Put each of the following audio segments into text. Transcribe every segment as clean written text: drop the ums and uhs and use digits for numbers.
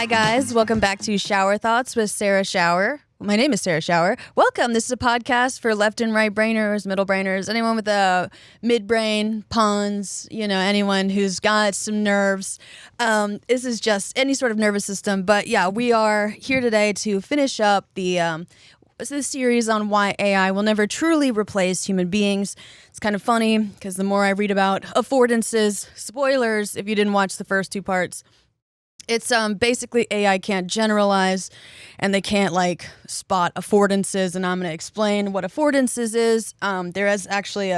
Hi, guys. Welcome back to Schauer Thoughts with Sarah Schauer. My name is Sarah Schauer. Welcome. This is a podcast for left and right brainers, middle brainers, anyone with a mid-brain, pawns, anyone who's got some nerves. This is just any sort of nervous system. But yeah, we are here today to finish up the series on why AI will never truly replace human beings. It's kind of funny because the more I read about affordances, spoilers if you didn't watch the first two parts, it's basically AI can't generalize and they can't spot affordances, and I'm going to explain what affordances is. There is actually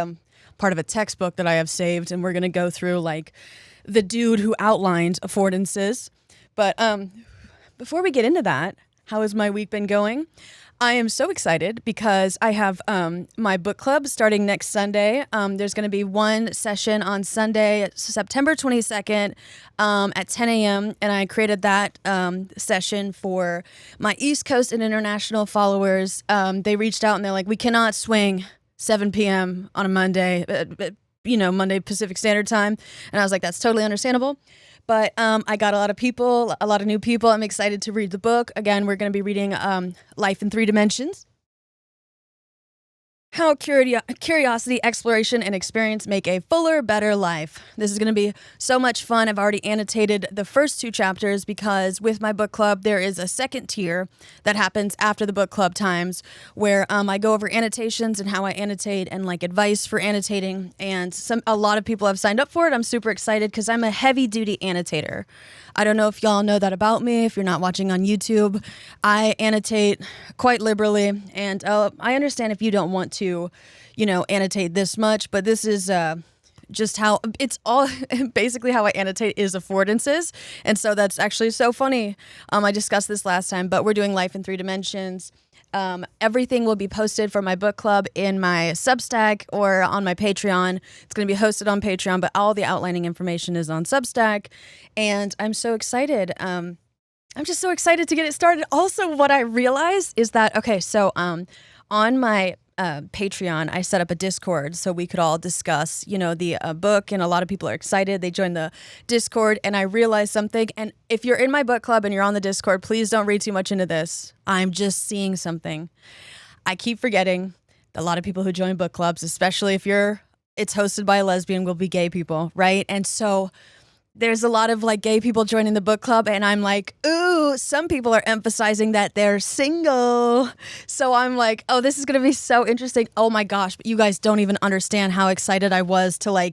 part of a textbook that I have saved, and we're going to go through the dude who outlined affordances. But before we get into that, how has my week been going? I am so excited because I have my book club starting next Sunday. There's going to be one session on Sunday, September 22nd at 10 a.m. And I created that session for my East Coast and international followers. They reached out and they're like, we cannot swing 7 p.m. on a Monday, Monday Pacific Standard Time. And I was like, that's totally understandable. But I got a lot of new people. I'm excited to read the book. Again, we're going to be reading Life in Three Dimensions. How curiosity, exploration, and experience make a fuller, better life. This is going to be so much fun. I've already annotated the first two chapters because with my book club, there is a second tier that happens after the book club times where I go over annotations and how I annotate and advice for annotating. And a lot of people have signed up for it. I'm super excited because I'm a heavy-duty annotator. I don't know if y'all know that about me. If you're not watching on YouTube, I annotate quite liberally. And I understand if you don't want to, annotate this much, but this is just how it's all basically how I annotate is affordances. And so that's actually so funny. I discussed this last time, but we're doing Life in Three Dimensions. Everything will be posted for my book club in my Substack or on my Patreon. It's going to be hosted on Patreon, but all the outlining information is on Substack. And I'm so excited. I'm just so excited to get it started. Also, what I realized is that, on my Patreon, I set up a Discord so we could all discuss, the book, and a lot of people are excited. They joined the Discord, and I realized something. And if you're in my book club and you're on the Discord, please don't read too much into this. I'm just seeing something. I keep forgetting that a lot of people who join book clubs, especially if it's hosted by a lesbian, will be gay people, right? And so there's a lot of gay people joining the book club, and I'm like, ooh, some people are emphasizing that they're single. So I'm like, oh, this is going to be so interesting. Oh my gosh, but you guys don't even understand how excited I was to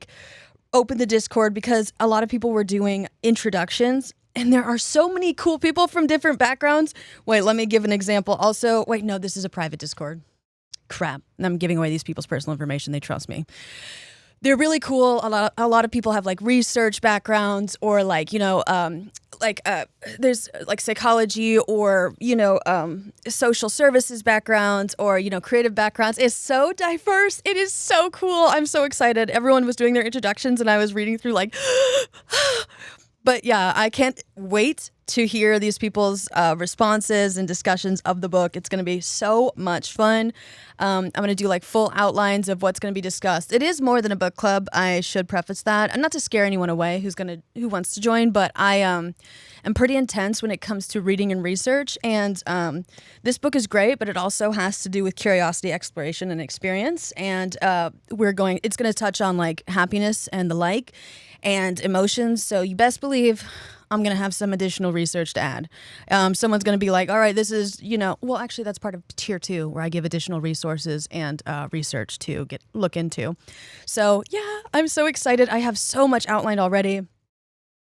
open the Discord because a lot of people were doing introductions, and there are so many cool people from different backgrounds. Wait, let me give an example. Also, wait, no, this is a private Discord. Crap. I'm giving away these people's personal information. They trust me. They're really cool. A lot of people have research backgrounds or there's psychology or social services backgrounds or creative backgrounds. It's so diverse. It is so cool. I'm so excited. Everyone was doing their introductions and I was reading through but yeah, I can't wait to hear these people's responses and discussions of the book. It's going to be so much fun. I'm going to do full outlines of what's going to be discussed. It is more than a book club. I should preface that. And not to scare anyone away who wants to join, but I am pretty intense when it comes to reading and research. And this book is great, but it also has to do with curiosity, exploration, and experience. And it's going to touch on happiness and the and emotions. So you best believe I'm going to have some additional research to add. Someone's going to be like, all right, this is, well, actually that's part of tier 2 where I give additional resources and research to look into. So yeah, I'm so excited. I have so much outlined already.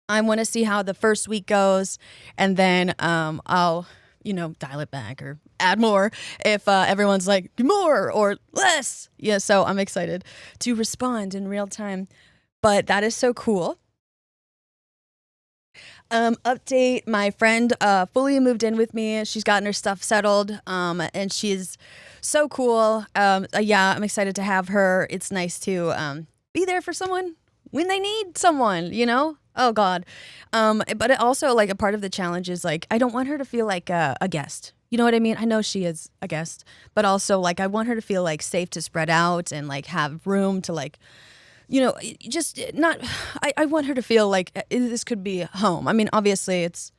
I want to see how the first week goes, and then I'll, dial it back or add more if everyone's like more or less. Yeah, so I'm excited to respond in real time. But that is so cool. Update, my friend fully moved in with me. She's gotten her stuff settled, and she's so cool. Yeah, I'm excited to have her. It's nice to be there for someone when they need someone, Oh, God. But it also, a part of the challenge is, I don't want her to feel like a guest. You know what I mean? I know she is a guest, but also, I want her to feel, safe to spread out and, have room to, just not, I want her to feel like this could be home. I mean, obviously it's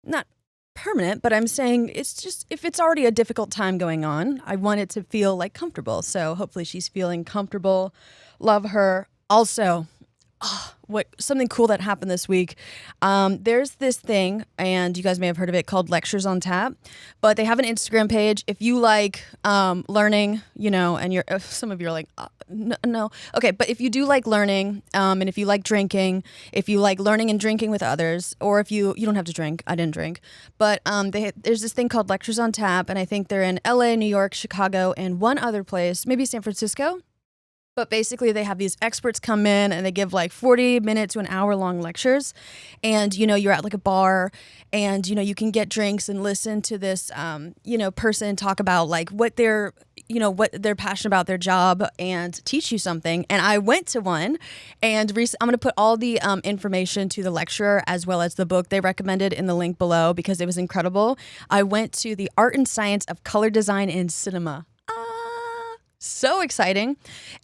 not permanent, but I'm saying it's just if it's already a difficult time going on, I want it to feel like comfortable. So hopefully she's feeling comfortable. Love her. Also, what something cool that happened this week. There's this thing, and you guys may have heard of it, called Lectures on Tap. But they have an Instagram page. If you like learning, and you're some of you are like, no, okay. But if you do like learning, and if you like drinking, if you like learning and drinking with others, or if you don't have to drink, I didn't drink, but there's this thing called Lectures on Tap, and I think they're in LA, New York, Chicago, and one other place, maybe San Francisco. But basically, they have these experts come in and they give like 40-minute to an hour-long lectures. And, you're at like a bar and, you can get drinks and listen to this, person talk about like what they're passionate about their job and teach you something. And I went to one, and I'm going to put all the information to the lecturer as well as the book they recommended in the link below because it was incredible. I went to the Art and Science of Color Design in Cinema. So exciting.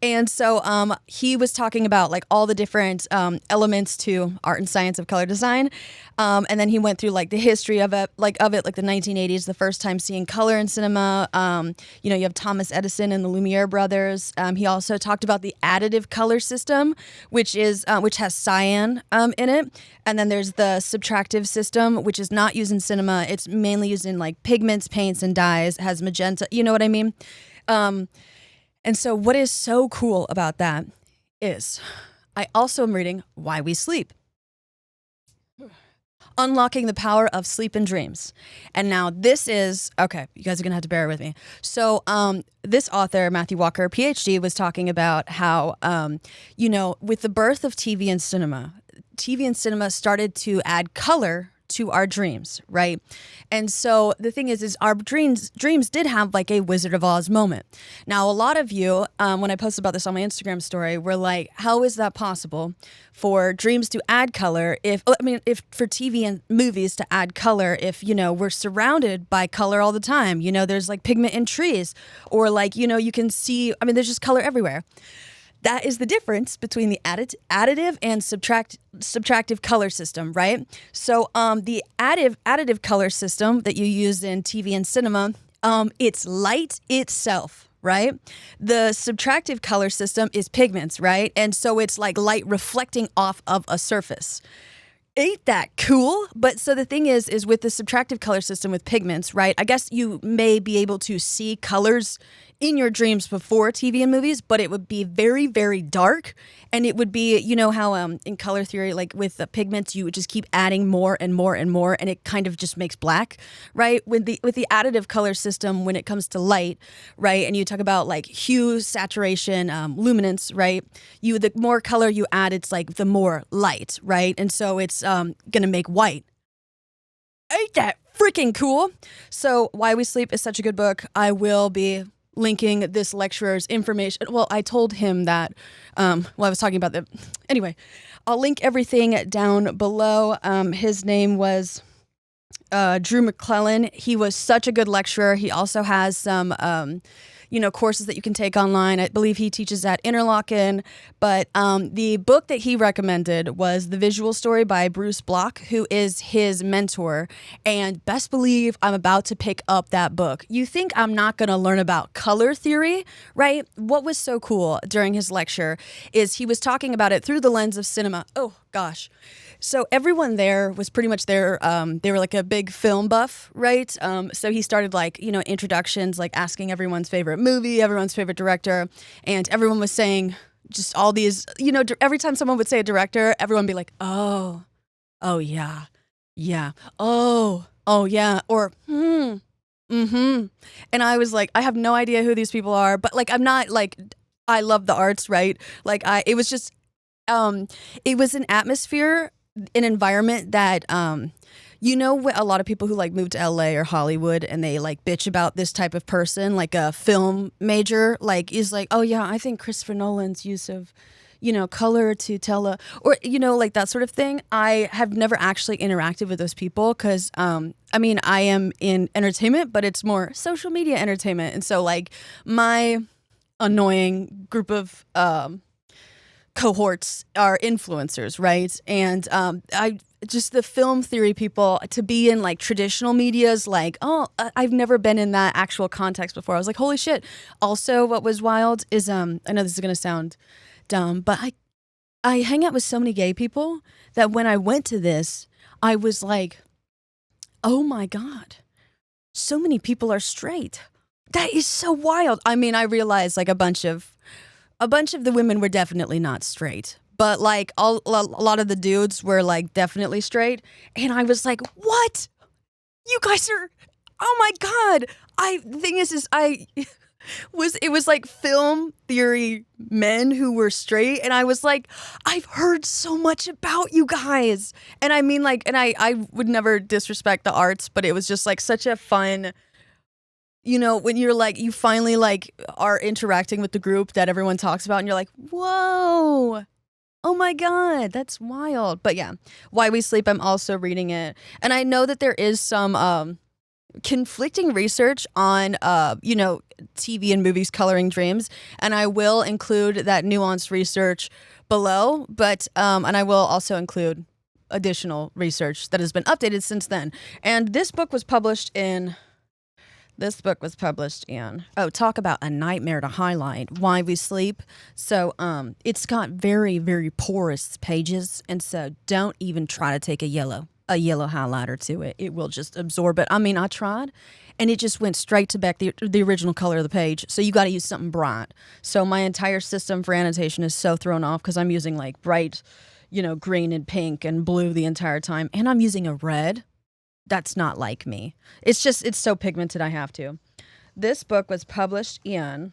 And so he was talking about like all the different elements to art and science of color design. And then he went through like the history of it, like the 1980s, the first time seeing color in cinema. You have Thomas Edison and the Lumiere brothers. He also talked about the additive color system, which has cyan in it. And then there's the subtractive system, which is not used in cinema. It's mainly used in like pigments, paints, and dyes. It has magenta. You know what I mean? And so what is so cool about that is I also am reading Why We Sleep. Unlocking the Power of Sleep and Dreams. And now this is, okay, you guys are going to have to bear with me. So this author, Matthew Walker, PhD, was talking about how, with the birth of TV and cinema started to add color to our dreams, right? And so the thing is our dreams did have like a Wizard of Oz moment. Now, a lot of you, when I posted about this on my Instagram story, were like, how is that possible for dreams to add color if for TV and movies to add color if, we're surrounded by color all the time? There's like pigment in trees or like, you can see, there's just color everywhere. That is the difference between the additive and subtractive color system, right? So the additive color system that you use in TV and cinema, it's light itself, right? The subtractive color system is pigments, right? And so it's like light reflecting off of a surface. Ain't that cool? But so the thing is with the subtractive color system with pigments, right? I guess you may be able to see colors in your dreams before TV and movies, but it would be very, very dark. And it would be, how in color theory, like with the pigments, you would just keep adding more and more and more, and it kind of just makes black, right? With the additive color system, when it comes to light, right? And you talk about like hue, saturation, luminance, right? The more color you add, it's like the more light, right? And so it's gonna make white. Ain't that freaking cool? So Why We Sleep is such a good book. I will be linking this lecturer's information. Well, I told him that, I was talking about anyway, I'll link everything down below. His name was Drew McClellan. He was such a good lecturer. He also has some, courses that you can take online. I believe he teaches at Interlochen. But the book that he recommended was The Visual Story by Bruce Bloch, who is his mentor. And best believe I'm about to pick up that book. You think I'm not going to learn about color theory, right? What was so cool during his lecture is he was talking about it through the lens of cinema. Oh, gosh. So everyone there was pretty much there. They were like a big film buff, right? So he started like, introductions, like asking everyone's favorite movie, everyone's favorite director. And everyone was saying just all these, every time someone would say a director, everyone would be like, oh yeah, oh yeah, or mm-hmm. And I was like, I have no idea who these people are, but like, I'm not like, I love the arts, right? Like it was just, it was an atmosphere, an environment that, a lot of people who like move to LA or Hollywood and they like bitch about this type of person, like a film major, like is like, oh yeah, I think Christopher Nolan's use of, color to tell or, like that sort of thing. I have never actually interacted with those people because, I am in entertainment, but it's more social media entertainment. And so like my annoying group of, cohorts are influencers, right? And just the film theory people to be in like traditional medias, like, oh, I've never been in that actual context before. I was like, holy shit. Also, what was wild is, I know this is going to sound dumb, but I hang out with so many gay people that when I went to this, I was like, oh my God, so many people are straight. That is so wild. I mean, I realized like a bunch of the women were definitely not straight, but like a lot of the dudes were like definitely straight. And I was like, what? You guys are, oh my God. The thing is it was like film theory men who were straight. And I was like, I've heard so much about you guys. And I mean like, and I would never disrespect the arts, but it was just like such a fun, you know, when you're like, you finally like are interacting with the group that everyone talks about and you're like, whoa, oh my God, that's wild. But yeah, Why We Sleep, I'm also reading it. And I know that there is some conflicting research on, you know, TV and movies coloring dreams. And I will include that nuanced research below, but, and I will also include additional research that has been updated since then. And this book was published in, talk about a nightmare to highlight, Why We Sleep. So it's got very, very porous pages. And so don't even try to take a yellow highlighter to it. It will just absorb it. I mean, I tried and it just went straight to back the original color of the page. So you got to use something bright. So my entire system for annotation is so thrown off because I'm using like bright, you know, green and pink and blue the entire time. And I'm using a red. That's not like me. It's just, it's so pigmented I have to. This book was published in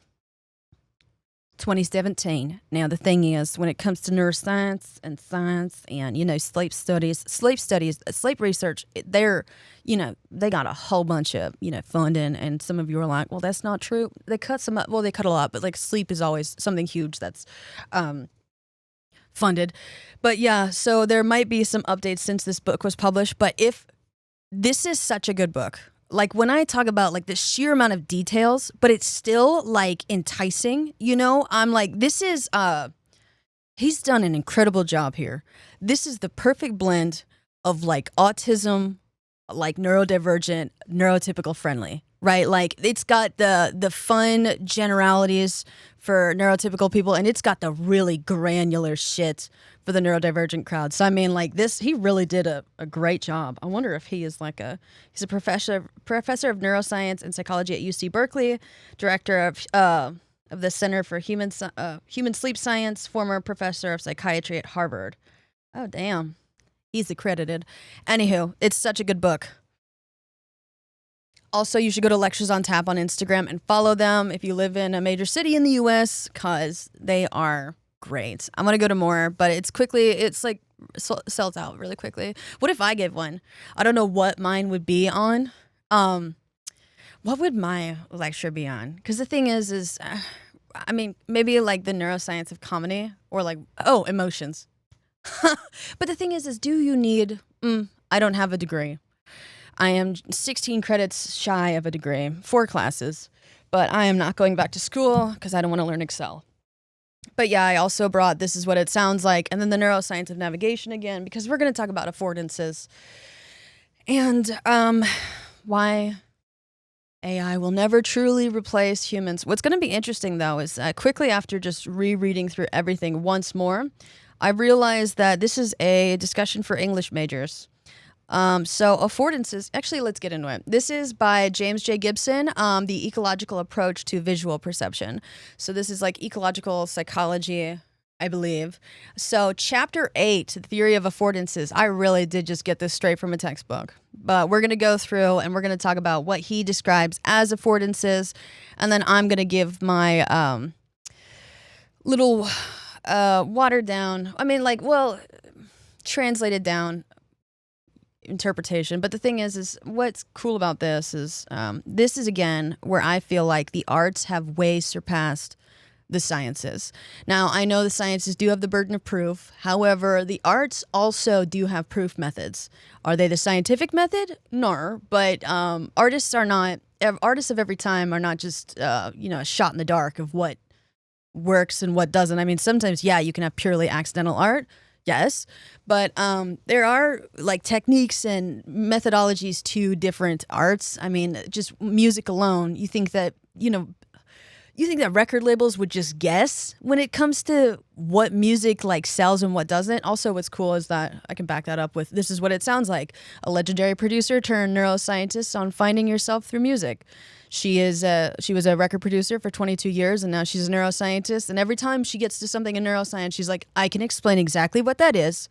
2017. Now, the thing is, when it comes to neuroscience and science and, you know, sleep research, they're, you know, they got a whole bunch of, you know, funding. And some of you are like, well, that's not true. They cut some up. Well, they cut a lot, but like sleep is always something huge that's funded. But yeah, so there might be some updates since this book was published. But this is such a good book. Like when I talk about like the sheer amount of details, but it's still like enticing, you know, I'm like, this is, he's done an incredible job here. This is the perfect blend of like autism, like neurodivergent, neurotypical friendly, right? Like it's got the fun generalities for neurotypical people and it's got the really granular shit for the neurodivergent crowd. So I mean like this, he really did a great job. I wonder if he is like he's a professor of neuroscience and psychology at UC Berkeley, director of the Center for Human Sleep Science, former professor of psychiatry at Harvard. Oh, damn. He's accredited. Anywho, it's such a good book. Also, you should go to Lectures on Tap on Instagram and follow them if you live in a major city in the U.S. because they are great. I'm going to go to more, but it's like sells out really quickly. What if I gave one? I don't know what mine would be on. What would my lecture be on? Because the thing is I mean, maybe like the neuroscience of comedy or like, emotions. But the thing is do you need, I don't have a degree. I am 16 credits shy of a degree, 4 classes, but I am not going back to school because I don't want to learn Excel. But yeah, I also brought This Is What It Sounds Like and then the neuroscience of navigation again because we're going to talk about affordances and why AI will never truly replace humans. What's going to be interesting though is quickly after just rereading through everything once more, I realized that this is a discussion for English majors. So affordances, actually, let's get into it. This is by James J. Gibson, The Ecological Approach to Visual Perception. So this is like ecological psychology, I believe. So chapter 8, The Theory of Affordances, I really did just get this straight from a textbook. But we're going to go through and we're going to talk about what he describes as affordances. And then I'm going to give my little watered down, translated down interpretation. But the thing is what's cool about this is again where I feel like the arts have way surpassed the sciences. Now, I know the sciences do have the burden of proof. However, the arts also do have proof methods. Are they the scientific method? No, but artists of every time are not just a shot in the dark of what works and what doesn't. I mean, sometimes, yeah, you can have purely accidental art. Yes, but there are like techniques and methodologies to different arts. I mean, just music alone, you think that record labels would just guess when it comes to what music like sells and what doesn't. Also, what's cool is that I can back that up with this is what it sounds like. A legendary producer turned neuroscientist on finding yourself through music. She was a record producer for 22 years and now she's a neuroscientist. And every time she gets to something in neuroscience, she's like, I can explain exactly what that is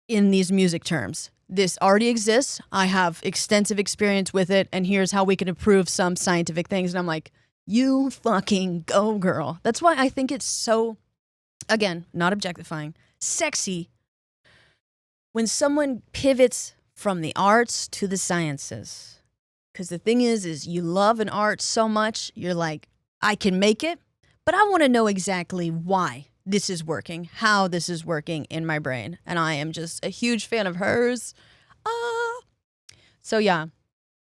in these music terms. This already exists. I have extensive experience with it. And here's how we can improve some scientific things. And I'm like, you fucking go, girl. That's why I think it's so, again, not objectifying, sexy when someone pivots from the arts to the sciences. Because the thing is you love an art so much, you're like, I can make it, but I want to know exactly why this is working, how this is working in my brain. And I am just a huge fan of hers. So yeah,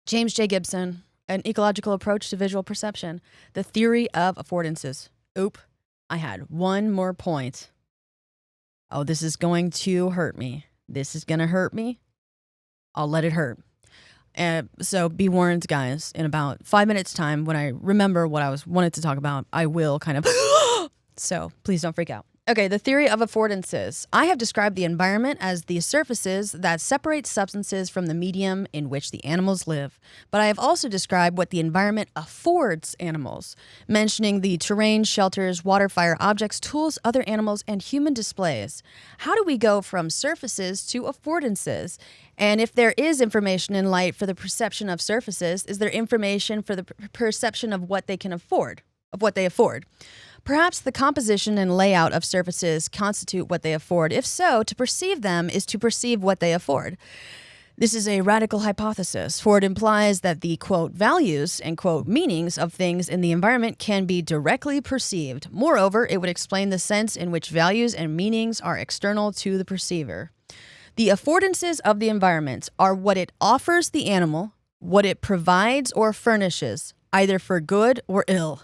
James J. Gibson, An Ecological Approach to Visual Perception, The Theory of Affordances. Oop, I had one more point. Oh, this is going to hurt me. This is going to hurt me. I'll let it hurt. So be warned, guys, in about 5 minutes time, when I remember what I wanted to talk about, I will kind of, so please don't freak out. Okay, the theory of affordances. I have described the environment as the surfaces that separate substances from the medium in which the animals live. But I have also described what the environment affords animals, mentioning the terrain, shelters, water, fire, objects, tools, other animals, and human displays. How do we go from surfaces to affordances? And if there is information in light for the perception of surfaces, is there information for the perception of what they can afford, of what they afford? Perhaps the composition and layout of surfaces constitute what they afford. If so, to perceive them is to perceive what they afford. This is a radical hypothesis, for it implies that the, quote, values and, quote, meanings of things in the environment can be directly perceived. Moreover, it would explain the sense in which values and meanings are external to the perceiver. The affordances of the environment are what it offers the animal, what it provides or furnishes, either for good or ill.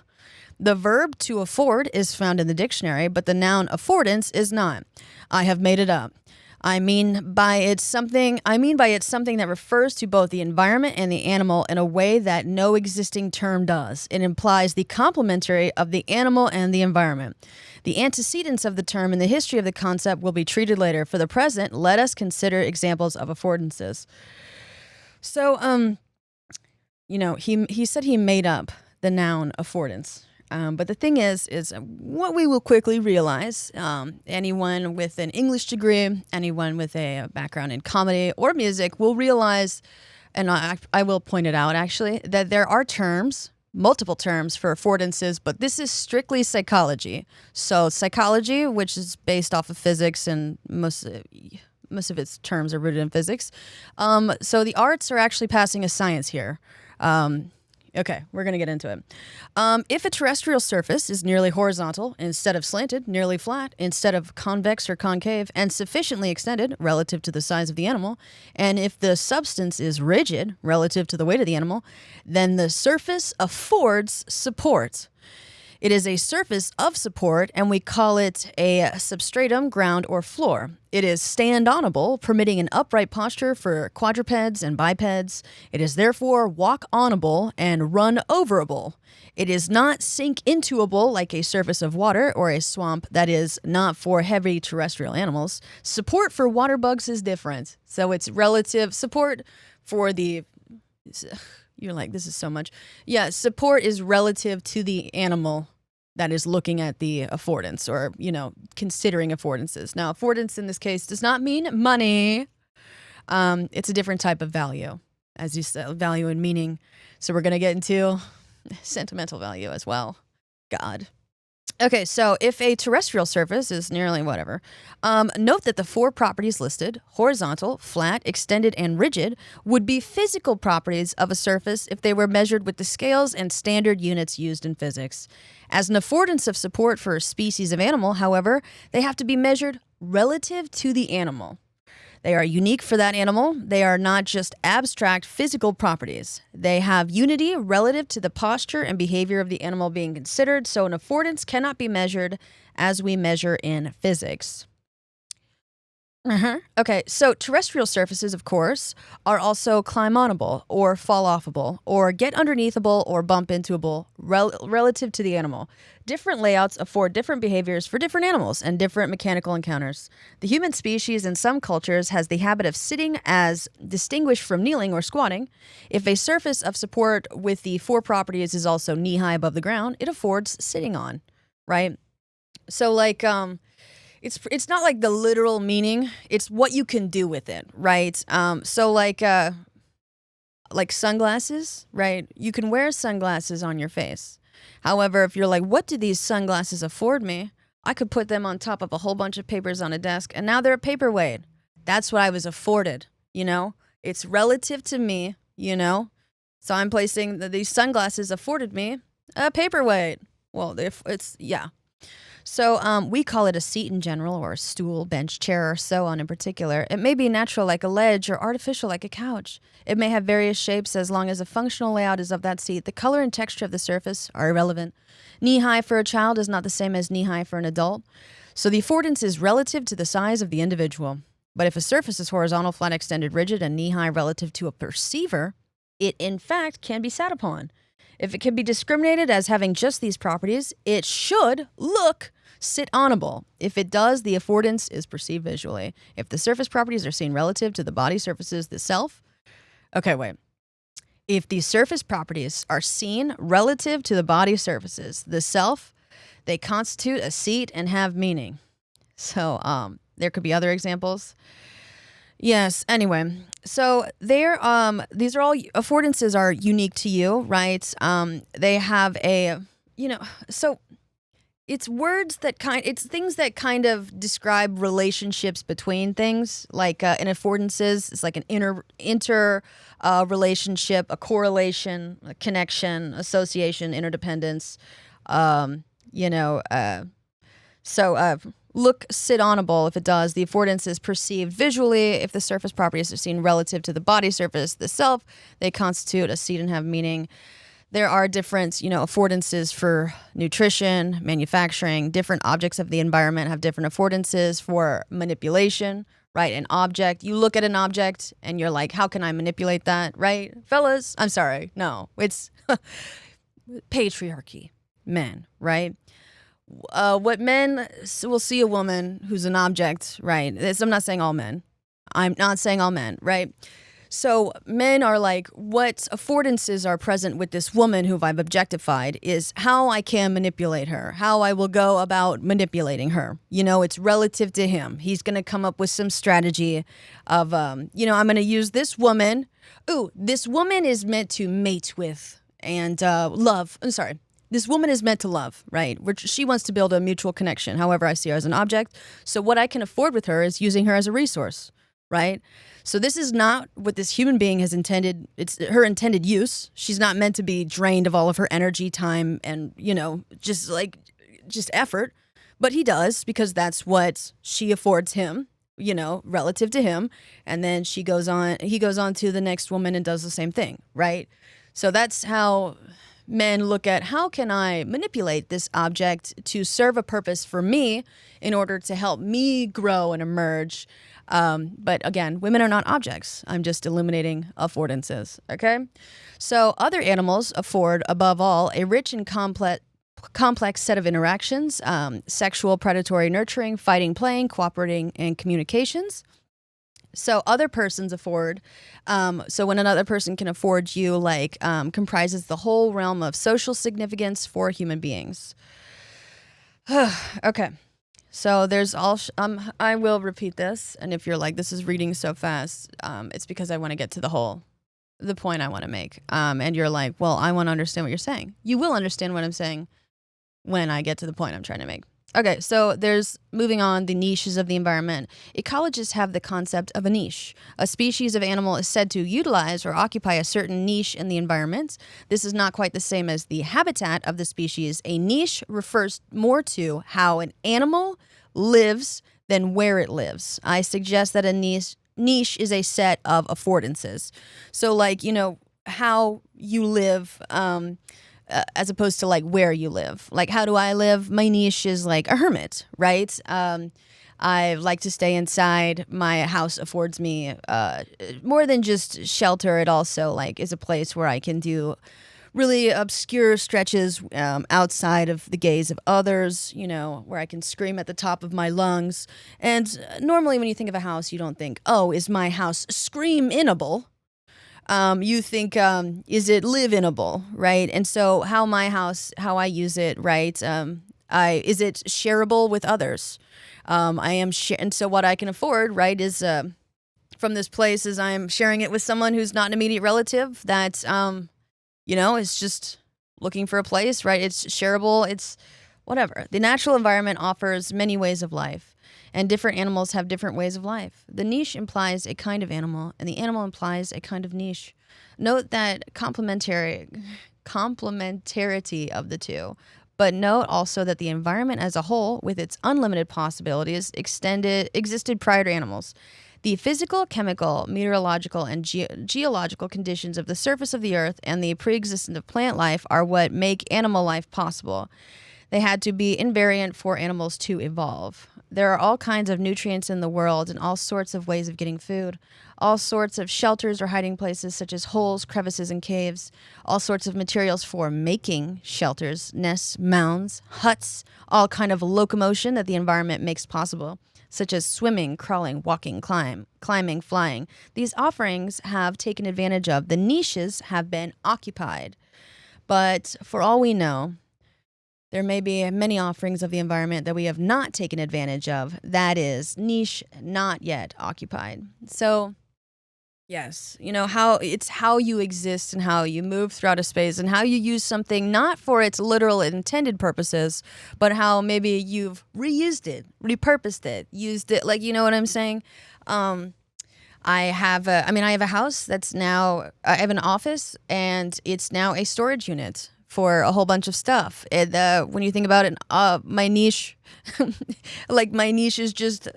The verb to afford is found in the dictionary, but the noun affordance is not. I have made it up. I mean by it something that refers to both the environment and the animal in a way that no existing term does. It implies the complementary of the animal and the environment. The antecedents of the term and the history of the concept will be treated later. For the present, let us consider examples of affordances. So, he said he made up the noun affordance. But the thing is what we will quickly realize, anyone with an English degree, anyone with a background in comedy or music will realize, and I will point it out actually, that there are terms, multiple terms for affordances, but this is strictly psychology. So psychology, which is based off of physics and most of its terms are rooted in physics. So the arts are actually passing a science here. Okay, we're going to get into it. If a terrestrial surface is nearly horizontal instead of slanted, nearly flat instead of convex or concave, and sufficiently extended relative to the size of the animal, and if the substance is rigid relative to the weight of the animal, then the surface affords support. It is a surface of support, and we call it a substratum, ground, or floor. It is stand-onable, permitting an upright posture for quadrupeds and bipeds. It is therefore walk-onable and run-overable. It is not sink-intoable like a surface of water or a swamp that is not for heavy terrestrial animals. Support for water bugs is different. So it's relative support for the... You're like, this is so much. Yeah, support is relative to the animal that is looking at the affordance or, considering affordances. Now, affordance in this case does not mean money. It's a different type of value, as you said, value and meaning. So we're going to get into sentimental value as well. God. Okay, so if a terrestrial surface is nearly whatever, note that the 4 properties listed, horizontal, flat, extended, and rigid, would be physical properties of a surface if they were measured with the scales and standard units used in physics. As an affordance of support for a species of animal, however, they have to be measured relative to the animal. They are unique for that animal. They are not just abstract physical properties. They have unity relative to the posture and behavior of the animal being considered, so an affordance cannot be measured as we measure in physics. Okay, so terrestrial surfaces, of course, are also climb-onable or fall-offable or get underneathable or bump intoable relative to the animal. Different layouts afford different behaviors for different animals and different mechanical encounters. The human species in some cultures has the habit of sitting as distinguished from kneeling or squatting. If a surface of support with the four properties is also knee-high above the ground, it affords sitting on, right? So it's not like the literal meaning. It's what you can do with it, right? So like sunglasses, right? You can wear sunglasses on your face. However, if you're like, what do these sunglasses afford me? I could put them on top of a whole bunch of papers on a desk, and now they're a paperweight. That's what I was afforded, you know? It's relative to me, you know? So I'm placing these sunglasses afforded me a paperweight. Well, if it's, yeah. So we call it a seat in general, or a stool, bench, chair, or so on in particular. It may be natural like a ledge or artificial like a couch. It may have various shapes as long as the functional layout is of that seat. The color and texture of the surface are irrelevant. Knee-high for a child is not the same as knee-high for an adult. So the affordance is relative to the size of the individual. But if a surface is horizontal, flat, extended, rigid, and knee-high relative to a perceiver, it in fact can be sat upon. If it can be discriminated as having just these properties, it should look sit-onable. If it does, the affordance is perceived visually. If the surface properties are seen relative to the body surfaces, the self. Okay, wait. If the surface properties are seen relative to the body surfaces, the self, they constitute a seat and have meaning. So there could be other examples. Yes. Anyway, so these are all affordances are unique to you, right? They have a, so it's it's things that kind of describe relationships between things. Like in affordances, it's like an inter relationship, a correlation, a connection, association, interdependence. You know, so. Look sit-onable if it does. The affordance is perceived visually if the surface properties are seen relative to the body surface, the self. They constitute a seat and have meaning. There are different, affordances for nutrition, manufacturing. Different objects of the environment have different affordances for manipulation, right? An object, you look at an object and you're like, how can I manipulate that, right? Fellas, I'm sorry. No, it's patriarchy, men, right? What men will see a woman who's an object, right? I'm not saying all men. I'm not saying all men, right? So men are like, what affordances are present with this woman who I've objectified is how I can manipulate her, how I will go about manipulating her. It's relative to him. He's going to come up with some strategy of, I'm going to use this woman. Ooh, this woman is meant to mate with and love. I'm sorry. This woman is meant to love, right? She wants to build a mutual connection. However, I see her as an object. So what I can afford with her is using her as a resource, right? So this is not what this human being has intended. It's her intended use. She's not meant to be drained of all of her energy, time, and, just effort. But he does, because that's what she affords him, relative to him. And then he goes on to the next woman and does the same thing, right? So that's how men look at, how can I manipulate this object to serve a purpose for me in order to help me grow and emerge. But again, women are not objects. I'm just illuminating affordances, okay? So other animals afford, above all, a rich and complex set of interactions, sexual, predatory, nurturing, fighting, playing, cooperating, and communications. So other persons afford, so when another person can afford you, comprises the whole realm of social significance for human beings. Okay. So there's I will repeat this. And if you're like, this is reading so fast, it's because I want to get to the point I want to make. And you're like, well, I want to understand what you're saying. You will understand what I'm saying when I get to the point I'm trying to make. Okay, so there's, moving on, the niches of the environment. Ecologists have the concept of a niche. A species of animal is said to utilize or occupy a certain niche in the environment. This is not quite the same as the habitat of the species. A niche refers more to how an animal lives than where it lives. I suggest that a niche is a set of affordances. So how you live, as opposed to where you live. How do I live? My niche is like a hermit, right? I like to stay inside. My house affords me more than just shelter. It also like is a place where I can do really obscure stretches outside of the gaze of others, where I can scream at the top of my lungs. And normally when you think of a house, you don't think, oh, is my house scream-inable? You think, is it live-inable, right? And so how I use it, right, is it shareable with others? And so what I can afford, right, is from this place is I'm sharing it with someone who's not an immediate relative that it's just looking for a place, right? It's shareable. It's whatever. The natural environment offers many ways of life, and different animals have different ways of life. The niche implies a kind of animal, and the animal implies a kind of niche. Note that complementarity of the two, but note also that the environment as a whole, with its unlimited possibilities, existed prior to animals. The physical, chemical, meteorological, and geological conditions of the surface of the earth and the pre-existence of plant life are what make animal life possible. They had to be invariant for animals to evolve. There are all kinds of nutrients in the world and all sorts of ways of getting food, all sorts of shelters or hiding places such as holes, crevices, and caves, all sorts of materials for making shelters, nests, mounds, huts, all kind of locomotion that the environment makes possible, such as swimming, crawling, walking, climbing, flying. These offerings have taken advantage of. The niches have been occupied. But for all we know, there may be many offerings of the environment that we have not taken advantage of. That is, niche not yet occupied. So, yes, how you exist and how you move throughout a space and how you use something not for its literal intended purposes, but how maybe you've reused it, repurposed it, used it, like, you know what I'm saying? I have a house that's now, I have an office and it's now a storage unit for a whole bunch of stuff. When you think about it, my niche, my niche is just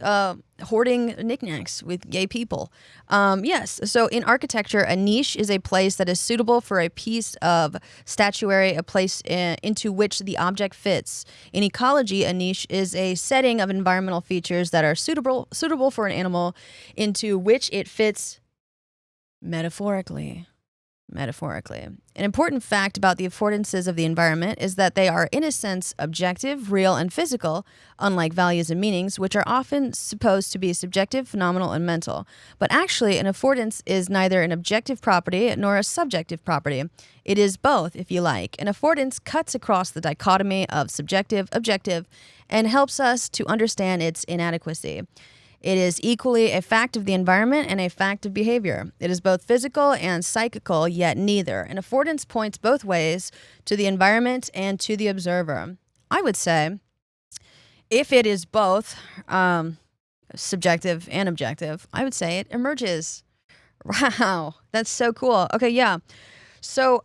hoarding knickknacks with gay people. Yes, so in architecture, a niche is a place that is suitable for a piece of statuary, a place into which the object fits. In ecology, a niche is a setting of environmental features that are suitable for an animal into which it fits metaphorically. An important fact about the affordances of the environment is that they are, in a sense, objective, real, and physical, unlike values and meanings, which are often supposed to be subjective, phenomenal, and mental. But actually, an affordance is neither an objective property nor a subjective property. It is both, if you like. An affordance cuts across the dichotomy of subjective, objective, and helps us to understand its inadequacy. It is equally a fact of the environment and a fact of behavior. It is both physical and psychical, yet neither. An affordance points both ways, to the environment and to the observer. I would say, if it is both subjective and objective, I would say it emerges. Wow, that's so cool. Okay, yeah. So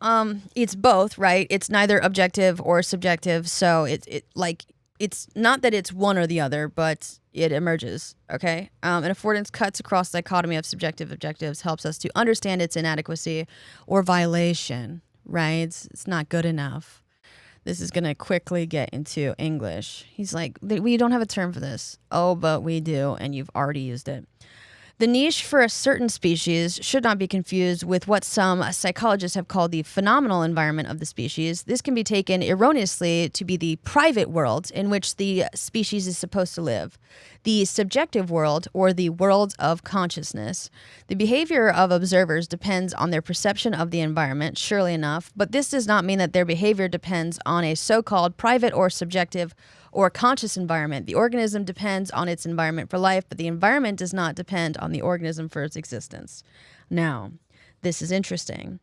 it's both, right? It's neither objective or subjective. So it's not that it's one or the other, but it emerges, okay? An affordance cuts across the dichotomy of subjective objectives, helps us to understand its inadequacy or violation, right? It's not good enough. This is going to quickly get into English. He's like, we don't have a term for this. Oh, but we do, and you've already used it. The niche for a certain species should not be confused with what some psychologists have called the phenomenal environment of the species. This can be taken erroneously to be the private world in which the species is supposed to live, the subjective world, or the world of consciousness. The behavior of observers depends on their perception of the environment, surely enough, but this does not mean that their behavior depends on a so-called private or subjective or conscious environment. The organism depends on its environment for life, but the environment does not depend on the organism for its existence. Now, this is interesting.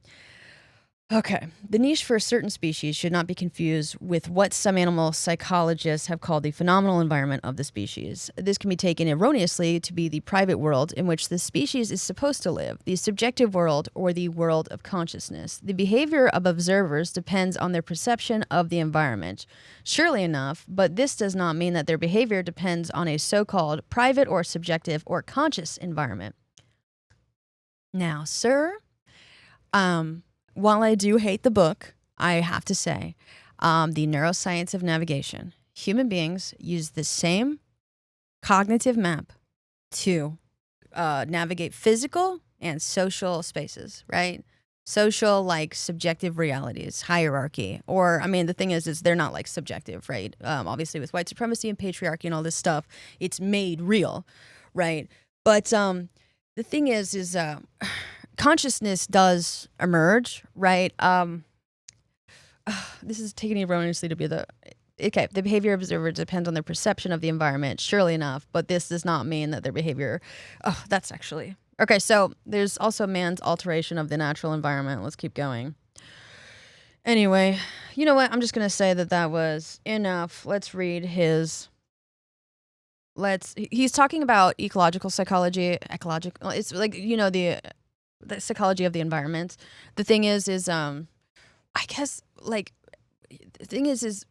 Okay, the niche for a certain species should not be confused with what some animal psychologists have called the phenomenal environment of the species. This can be taken erroneously to be the private world in which the species is supposed to live, the subjective world, or the world of consciousness. The behavior of observers depends on their perception of the environment, surely enough, but this does not mean that their behavior depends on a so-called private or subjective or conscious environment. Now, sir, while I do hate the book, I have to say, the neuroscience of navigation, human beings use the same cognitive map to navigate physical and social spaces, right? Social, like subjective realities, hierarchy, or I mean, the thing is they're not like subjective, right? Obviously, with white supremacy and patriarchy and all this stuff, it's made real, right? But the thing is consciousness does emerge, right? This is taken erroneously to be the behavior of observer depends on their perception of the environment, surely enough, but this does not mean that their behavior, that's actually, okay, so there's also man's alteration of the natural environment. Let's keep going. Anyway, you know what? I'm just going to say that was enough. Let's read he's talking about ecological psychology, it's like, the psychology of the environment. The thing is I guess, like, the thing is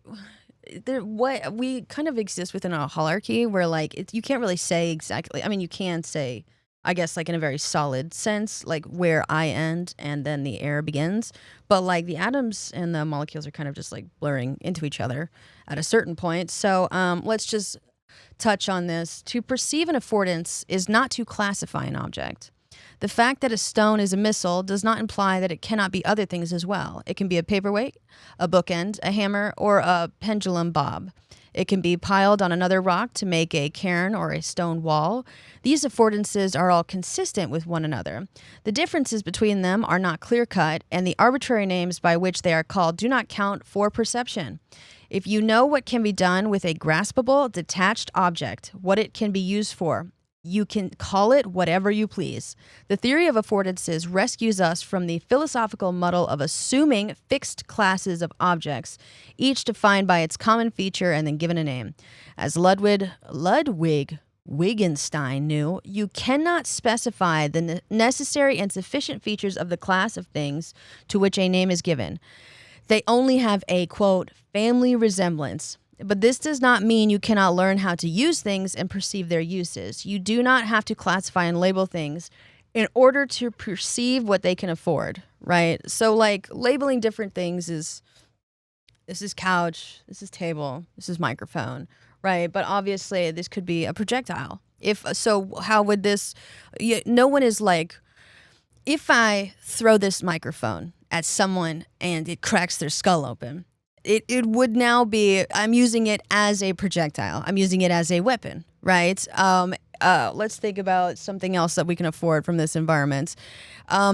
what we kind of exist within a hierarchy where, like, you can't really say exactly. I mean, you can say, I guess, like in a very solid sense, like where I end and then the air begins. But like the atoms and the molecules are kind of just like blurring into each other at a certain point. So let's just touch on this. To perceive an affordance is not to classify an object. The fact that a stone is a missile does not imply that it cannot be other things as well. It can be a paperweight, a bookend, a hammer, or a pendulum bob. It can be piled on another rock to make a cairn or a stone wall. These affordances are all consistent with one another. The differences between them are not clear-cut, and the arbitrary names by which they are called do not count for perception. If you know what can be done with a graspable, detached object, what it can be used for, you can call it whatever you please. The theory of affordances rescues us from the philosophical muddle of assuming fixed classes of objects, each defined by its common feature and then given a name. As Ludwig Wittgenstein knew, you cannot specify the necessary and sufficient features of the class of things to which a name is given. They only have a, quote, family resemblance. But this does not mean you cannot learn how to use things and perceive their uses. You do not have to classify and label things in order to perceive what they can afford, right? So, like, labeling different things is, this is couch, this is table, this is microphone, right? But obviously, this could be a projectile. How would this, no one is like, if I throw this microphone at someone and it cracks their skull open, it would now be, I'm using it as a projectile. I'm using it as a weapon, right? Let's think about something else that we can afford from this environment.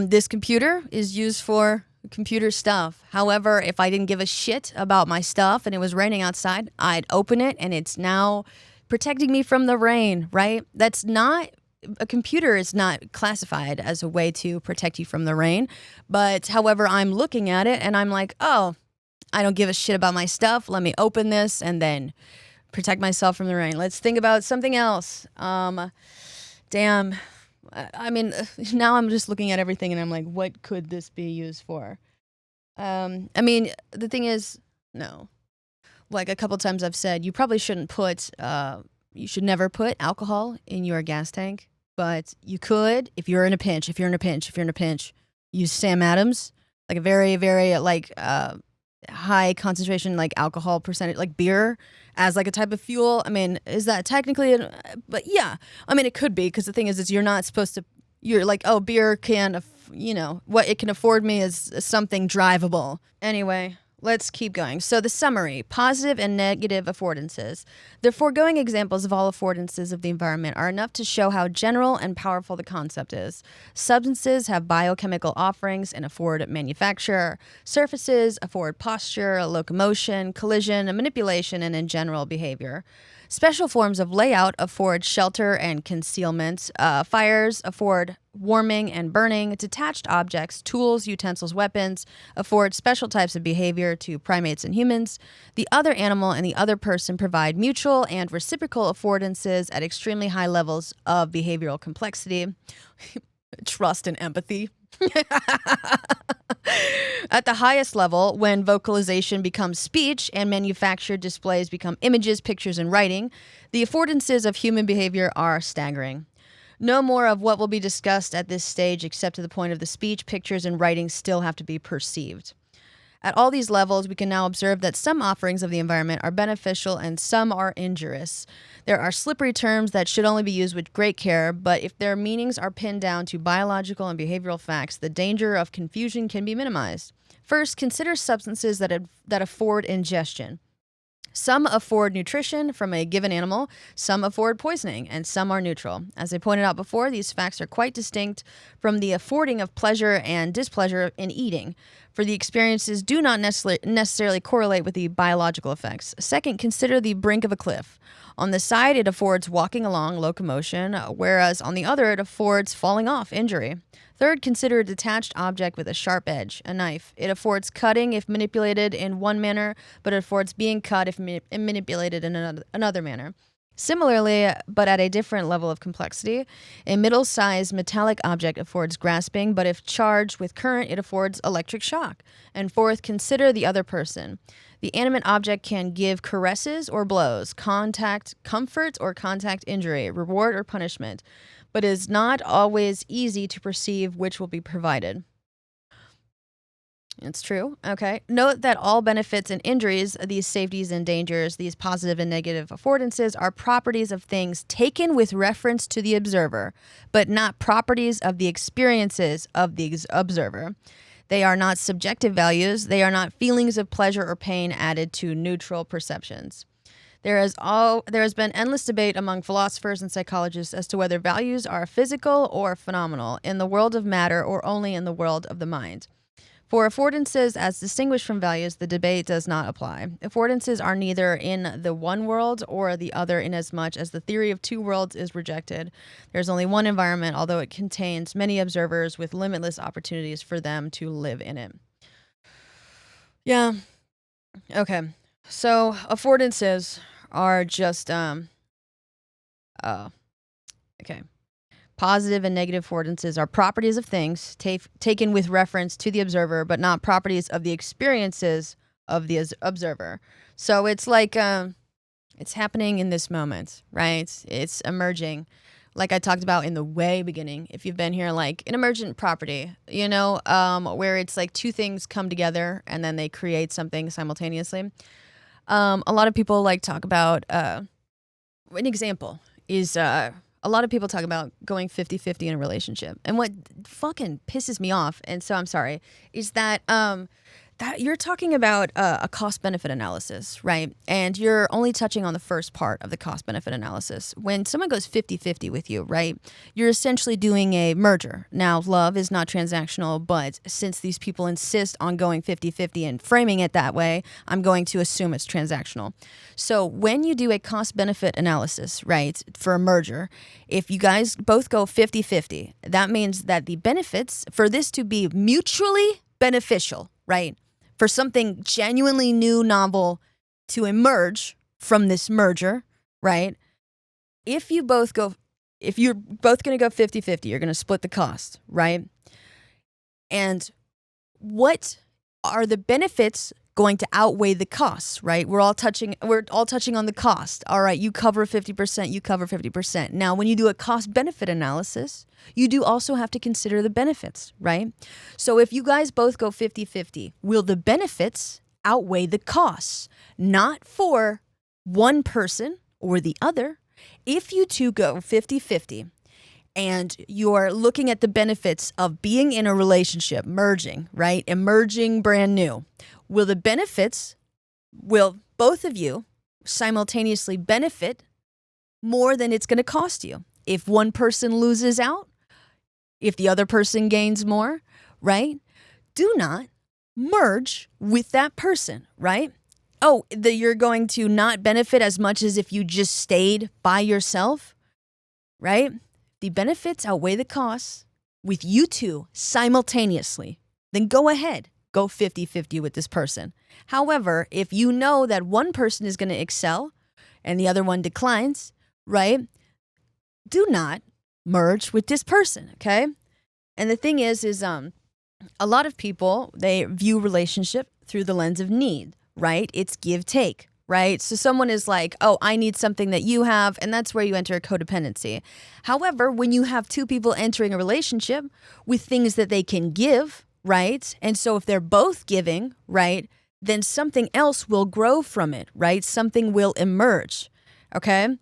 This computer is used for computer stuff. However, if I didn't give a shit about my stuff and it was raining outside, I'd open it and it's now protecting me from the rain, right? A computer is not classified as a way to protect you from the rain. But however, I'm looking at it and I'm like, oh, I don't give a shit about my stuff. Let me open this and then protect myself from the rain. Let's think about something else. Damn. I mean, now I'm just looking at everything and I'm like, what could this be used for? I mean, the thing is, no. Like a couple times I've said, you probably shouldn't you should never put alcohol in your gas tank. But you could, if you're in a pinch, use Sam Adams, like a very, very, like, high concentration, like alcohol percentage, like beer as like a type of fuel. I mean, is that technically, but yeah, I mean, it could be, because the thing is you're not supposed to, you're like, oh, beer can, what it can afford me is something drivable. Anyway, let's keep going. So the summary, positive and negative affordances. The foregoing examples of all affordances of the environment are enough to show how general and powerful the concept is. Substances have biochemical offerings and afford manufacture. Surfaces afford posture, locomotion, collision, manipulation, and in general behavior. Special forms of layout afford shelter and concealment. Fires afford warming and burning. Detached objects, tools, utensils, weapons afford special types of behavior to primates and humans. The other animal and the other person provide mutual and reciprocal affordances at extremely high levels of behavioral complexity. Trust and empathy. At the highest level, when vocalization becomes speech and manufactured displays become images, pictures, and writing, the affordances of human behavior are staggering. No more of what will be discussed at this stage except to the point of the speech, pictures, and writing still have to be perceived. At all these levels, we can now observe that some offerings of the environment are beneficial and some are injurious. There are slippery terms that should only be used with great care, but if their meanings are pinned down to biological and behavioral facts, the danger of confusion can be minimized. First, consider substances that afford ingestion. Some afford nutrition from a given animal, some afford poisoning, and some are neutral. As I pointed out before, these facts are quite distinct from the affording of pleasure and displeasure in eating, for the experiences do not necessarily correlate with the biological effects. Second, consider the brink of a cliff. On the side, it affords walking along, locomotion, whereas on the other, it affords falling off, injury. Third, consider a detached object with a sharp edge, a knife. It affords cutting if manipulated in one manner, but it affords being cut if manipulated in another manner. Similarly, but at a different level of complexity, a middle-sized metallic object affords grasping, but if charged with current, it affords electric shock. And fourth, consider the other person. The animate object can give caresses or blows, contact comfort or contact injury, reward or punishment, but it is not always easy to perceive which will be provided. It's true. Okay. Note that all benefits and injuries, these safeties and dangers, these positive and negative affordances, are properties of things taken with reference to the observer, but not properties of the experiences of the observer. They are not subjective values. They are not feelings of pleasure or pain added to neutral perceptions. There has been endless debate among philosophers and psychologists as to whether values are physical or phenomenal, in the world of matter or only in the world of the mind. For affordances, as distinguished from values, the debate does not apply. Affordances are neither in the one world or the other, inasmuch as the theory of two worlds is rejected. There's only one environment, although it contains many observers with limitless opportunities for them to live in it. Yeah. Okay. So affordances are just okay. Positive and negative affordances are properties of things taken with reference to the observer, but not properties of the experiences of the observer. So it's like it's happening in this moment, right? It's emerging, like I talked about in the way beginning. If you've been here, like an emergent property, where it's like two things come together and then they create something simultaneously. A lot of people talk about an example is a lot of people talk about going 50-50 in a relationship. And what fucking pisses me off, and so I'm sorry, is that that you're talking about a cost-benefit analysis, right? And you're only touching on the first part of the cost-benefit analysis. When someone goes 50-50 with you, right, you're essentially doing a merger. Now, love is not transactional, but since these people insist on going 50-50 and framing it that way, I'm going to assume it's transactional. So when you do a cost-benefit analysis, right, for a merger, if you guys both go 50-50, that means that the benefits, for this to be mutually beneficial, right, for something genuinely new, novel to emerge from this merger, right? If you're both going to go 50-50, you're going to split the cost, right? And what are the benefits going to outweigh the costs, right? We're all touching on the cost. All right, you cover 50%, you cover 50%. Now, when you do a cost-benefit analysis, you do also have to consider the benefits, right? So if you guys both go 50-50, will the benefits outweigh the costs? Not for one person or the other. If you two go 50-50 and you're looking at the benefits of being in a relationship, merging, right? Emerging brand new. Will both of you simultaneously benefit more than it's going to cost you? If one person loses out, if the other person gains more, right? Do not merge with that person, right? Oh, you're going to not benefit as much as if you just stayed by yourself, right? The benefits outweigh the costs with you two simultaneously. Then go ahead. Go 50-50 with this person. However, if you know that one person is going to excel and the other one declines, right? Do not merge with this person, okay? And the thing is a lot of people, they view relationship through the lens of need, right? It's give take, right? So someone is like, oh, I need something that you have, and that's where you enter codependency. However, when you have two people entering a relationship with things that they can give, right? And so if they're both giving, right, then something else will grow from it, right? Something will emerge, okay?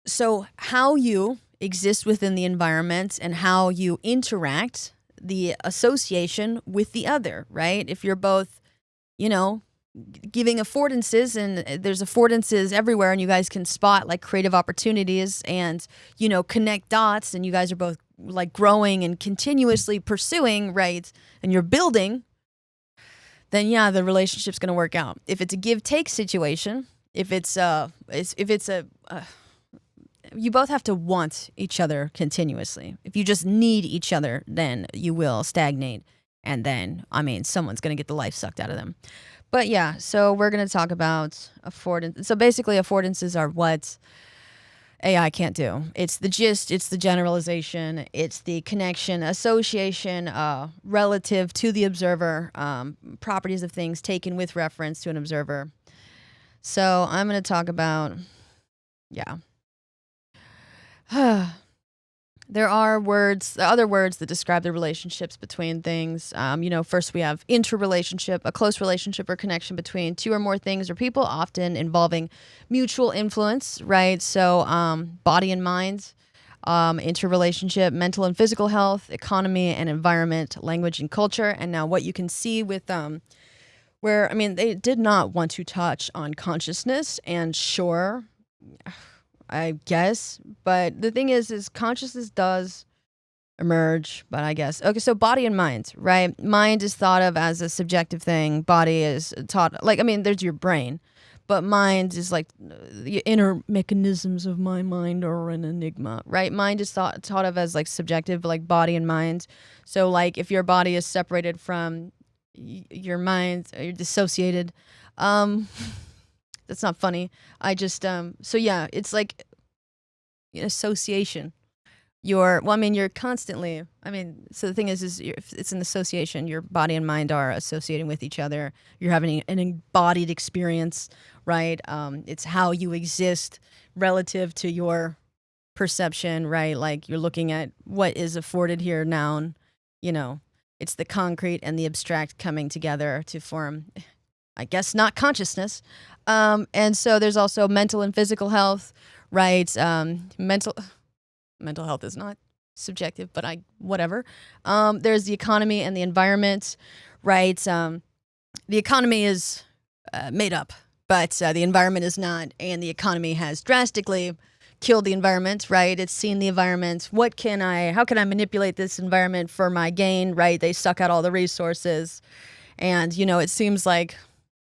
So how you exist within the environment and how you interact, the association with the other, right? If you're both, giving affordances and there's affordances everywhere and you guys can spot like creative opportunities and, connect dots and you guys are both like growing and continuously pursuing, right? And you're building, then yeah, the relationship's going to work out. If it's a give-take situation, if it's you both have to want each other continuously. If you just need each other, then you will stagnate. And then, someone's going to get the life sucked out of them. But yeah, so we're going to talk about affordance. So basically, affordances are what AI can't do. It's the gist, it's the generalization, it's the connection, association relative to the observer, properties of things taken with reference to an observer. So I'm going to talk about, there are other words that describe the relationships between things. First we have interrelationship, a close relationship or connection between two or more things or people, often involving mutual influence, right? So body and mind, interrelationship, mental and physical health, economy and environment, language and culture. And now what you can see with they did not want to touch on consciousness, and sure, I guess. But the thing is consciousness does emerge, but I guess. Okay, so body and mind, right? Mind is thought of as a subjective thing. Body is taught, there's your brain. But mind is like the inner mechanisms of my mind are an enigma, right? Mind is thought of as like subjective, like body and mind. So like if your body is separated from your mind, you're dissociated. That's not funny. I just, it's like an association. You're constantly, so the thing is it's an association. Your body and mind are associating with each other. You're having an embodied experience, right? It's how you exist relative to your perception, right? Like you're looking at what is afforded here, noun, it's the concrete and the abstract coming together to form, I guess, not consciousness. And so there's also mental and physical health, right? Mental health is not subjective, but whatever. There's the economy and the environment, right? The economy is made up, but the environment is not. And the economy has drastically killed the environment, right? It's seen the environment. How can I manipulate this environment for my gain, right? They suck out all the resources. And, it seems like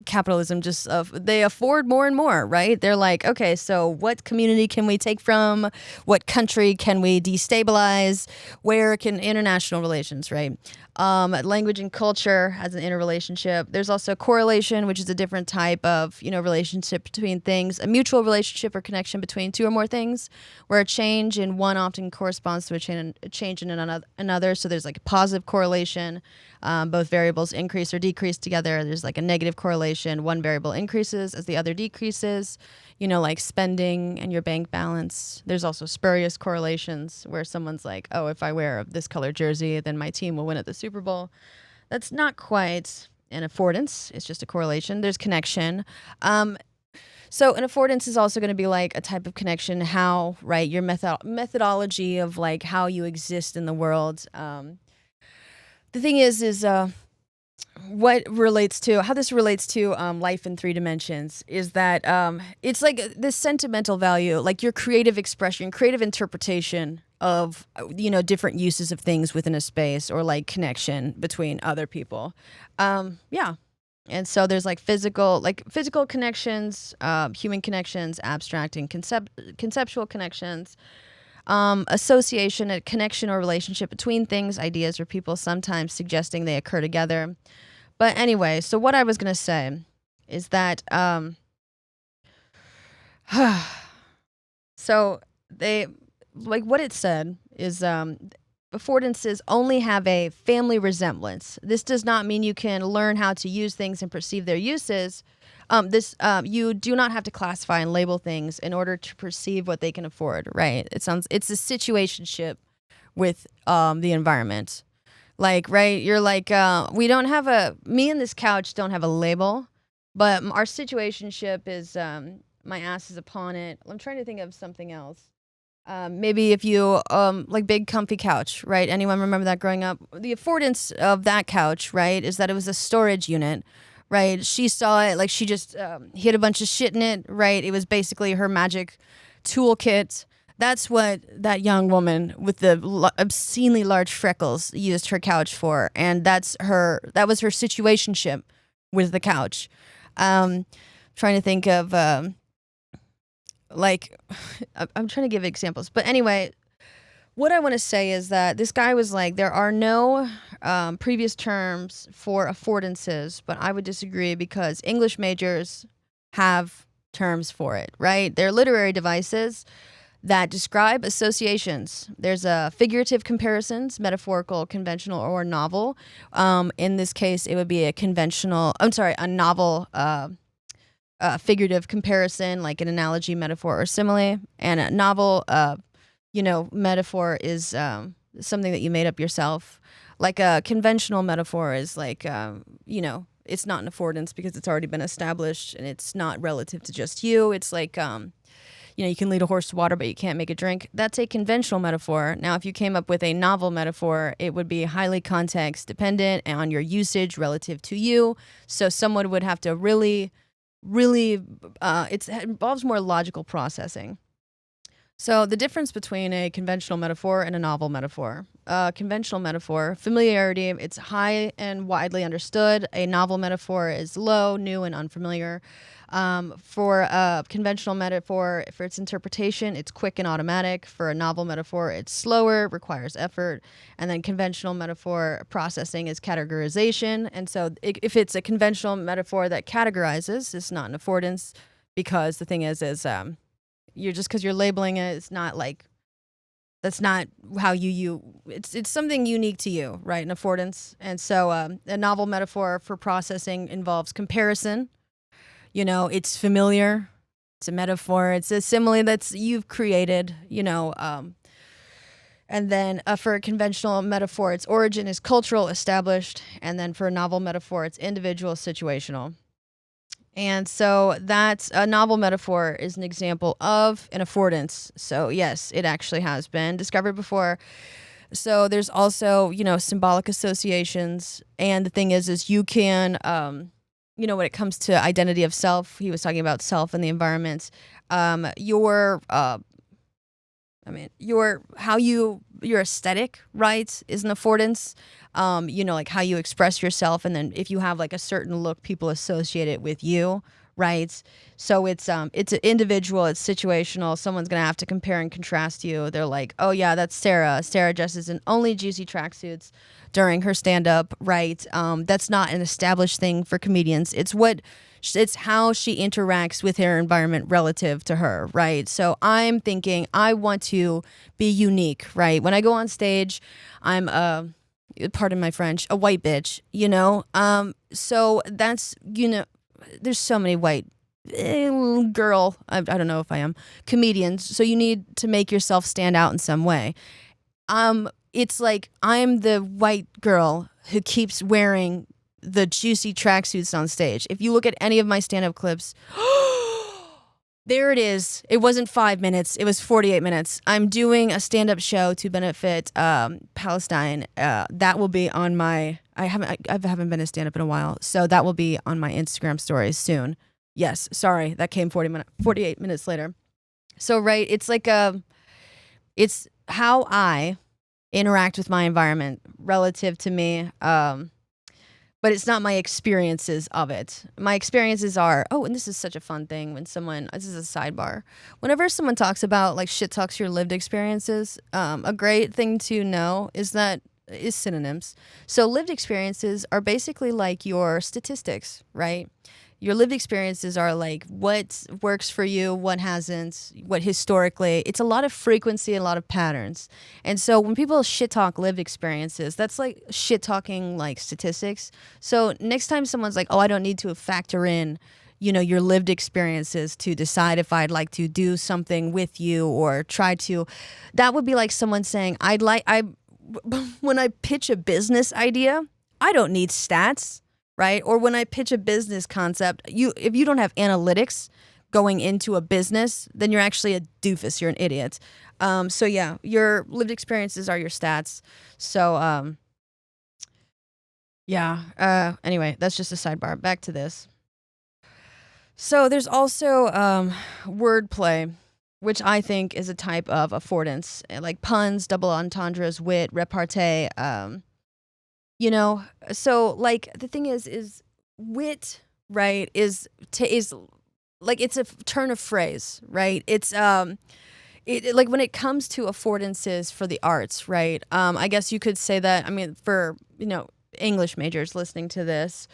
capitalism just they afford more and more, right? They're like, okay, so what community can we take from? What country can we destabilize? Where can international relations, right? Language and culture has an interrelationship. There's also correlation, which is a different type of, relationship between things. A mutual relationship or connection between two or more things, where a change in one often corresponds to a change in another. So there's like a positive correlation. Both variables increase or decrease together. There's like a negative correlation. One variable increases as the other decreases, like spending and your bank balance. There's also spurious correlations where someone's like, oh, if I wear this color jersey, then my team will win at the Super Bowl. That's not quite an affordance. It's just a correlation. There's connection. So an affordance is also going to be like a type of connection, how, right, your methodology of like how you exist in the world. The thing is how this relates to life in three dimensions is that it's like this sentimental value, like your creative expression, creative interpretation of, different uses of things within a space or like connection between other people. And so there's like physical connections, human connections, abstract and conceptual connections. Association, a connection or relationship between things, ideas, or people, sometimes suggesting they occur together. But anyway, so what I was going to say is that, so they, like what it said is, affordances only have a family resemblance. This does not mean you can learn how to use things and perceive their uses. You do not have to classify and label things in order to perceive what they can afford, right? It's a situationship with the environment. Like, right? You're like, we don't have me and this couch don't have a label, but our situationship is, my ass is upon it. I'm trying to think of something else. Maybe if you, like big comfy couch, right? Anyone remember that growing up? The affordance of that couch, right, is that it was a storage unit, right? She saw it, like she just hid a bunch of shit in it, right? It was basically her magic toolkit. That's what that young woman with the obscenely large freckles used her couch for, and that was her situationship with the couch. Trying to think of like I'm trying to give examples, but anyway, what I want to say is that this guy was like, there are no previous terms for affordances, but I would disagree because English majors have terms for it, right? They're literary devices that describe associations. There's a figurative comparisons, metaphorical, conventional, or novel. In this case, it would be a novel figurative comparison, like an analogy, metaphor, or simile. And a novel, metaphor is something that you made up yourself. Like a conventional metaphor is like, it's not an affordance because it's already been established and it's not relative to just you. It's like, you can lead a horse to water, but you can't make it drink. That's a conventional metaphor. Now, if you came up with a novel metaphor, it would be highly context dependent on your usage relative to you. So someone would have to really, it involves more logical processing. So the difference between a conventional metaphor and a novel metaphor. Conventional metaphor, familiarity, it's high and widely understood. A novel metaphor is low, new, and unfamiliar. For a conventional metaphor, for its interpretation, it's quick and automatic. For a novel metaphor, it's slower, requires effort. And then conventional metaphor processing is categorization. And so if it's a conventional metaphor that categorizes, it's not an affordance, because the thing is you're just because you're labeling it, it's not like, that's not how it's something unique to you, right? An affordance. And so a novel metaphor for processing involves comparison. It's familiar. It's a metaphor. It's a simile that's you've created, and then for a conventional metaphor, its origin is cultural, established. And then for a novel metaphor, it's individual, situational. And so that's a novel metaphor is an example of an affordance. So yes, it actually has been discovered before. So there's also, symbolic associations. And the thing is you can, when it comes to identity of self, he was talking about self and the environment. Your aesthetic, right, is an affordance. Like how you express yourself, and then if you have like a certain look, people associate it with you, right? So it's an individual, it's situational. Someone's gonna have to compare and contrast you. They're like, oh yeah, that's Sarah. Sarah dresses in only juicy tracksuits during her stand-up, right? That's not an established thing for comedians. It's how she interacts with her environment relative to her, right? So I'm thinking I want to be unique, right? When I go on stage, I'm pardon my French, a white bitch, So that's, there's so many white girl, I don't know if I am, comedians. So you need to make yourself stand out in some way. It's like I'm the white girl who keeps wearing the juicy tracksuits on stage. If you look at any of my stand-up clips, there it is. It wasn't 5 minutes. It was 48 minutes. I'm doing a stand-up show to benefit Palestine. That will be on my... I haven't been a stand-up in a while, so that will be on my Instagram stories soon. Yes, sorry, that came 48 minutes later. So, right, it's like it's how I interact with my environment relative to me. But it's not my experiences of it. My experiences are, and this is such a fun thing when this is a sidebar. Whenever someone talks about like shit talks your lived experiences, a great thing to know is synonyms. So lived experiences are basically like your statistics, right? Your lived experiences are like what works for you, what hasn't, what historically. It's a lot of frequency, a lot of patterns. And so when people shit talk lived experiences, that's like shit talking like statistics. So next time someone's like, I don't need to factor in, your lived experiences to decide if I'd like to do something with you or try to, that would be like someone saying, when I pitch a business idea, I don't need stats, right? Or when I pitch a business concept, if you don't have analytics going into a business, then you're actually a doofus. You're an idiot. So yeah, your lived experiences are your stats. So yeah. Anyway, that's just a sidebar. Back to this. So there's also wordplay, which I think is a type of affordance, like puns, double entendres, wit, repartee. So like the thing is wit, right? Is like it's a turn of phrase, right? It's like when it comes to affordances for the arts, right? I guess you could say that. I mean, for English majors listening to this.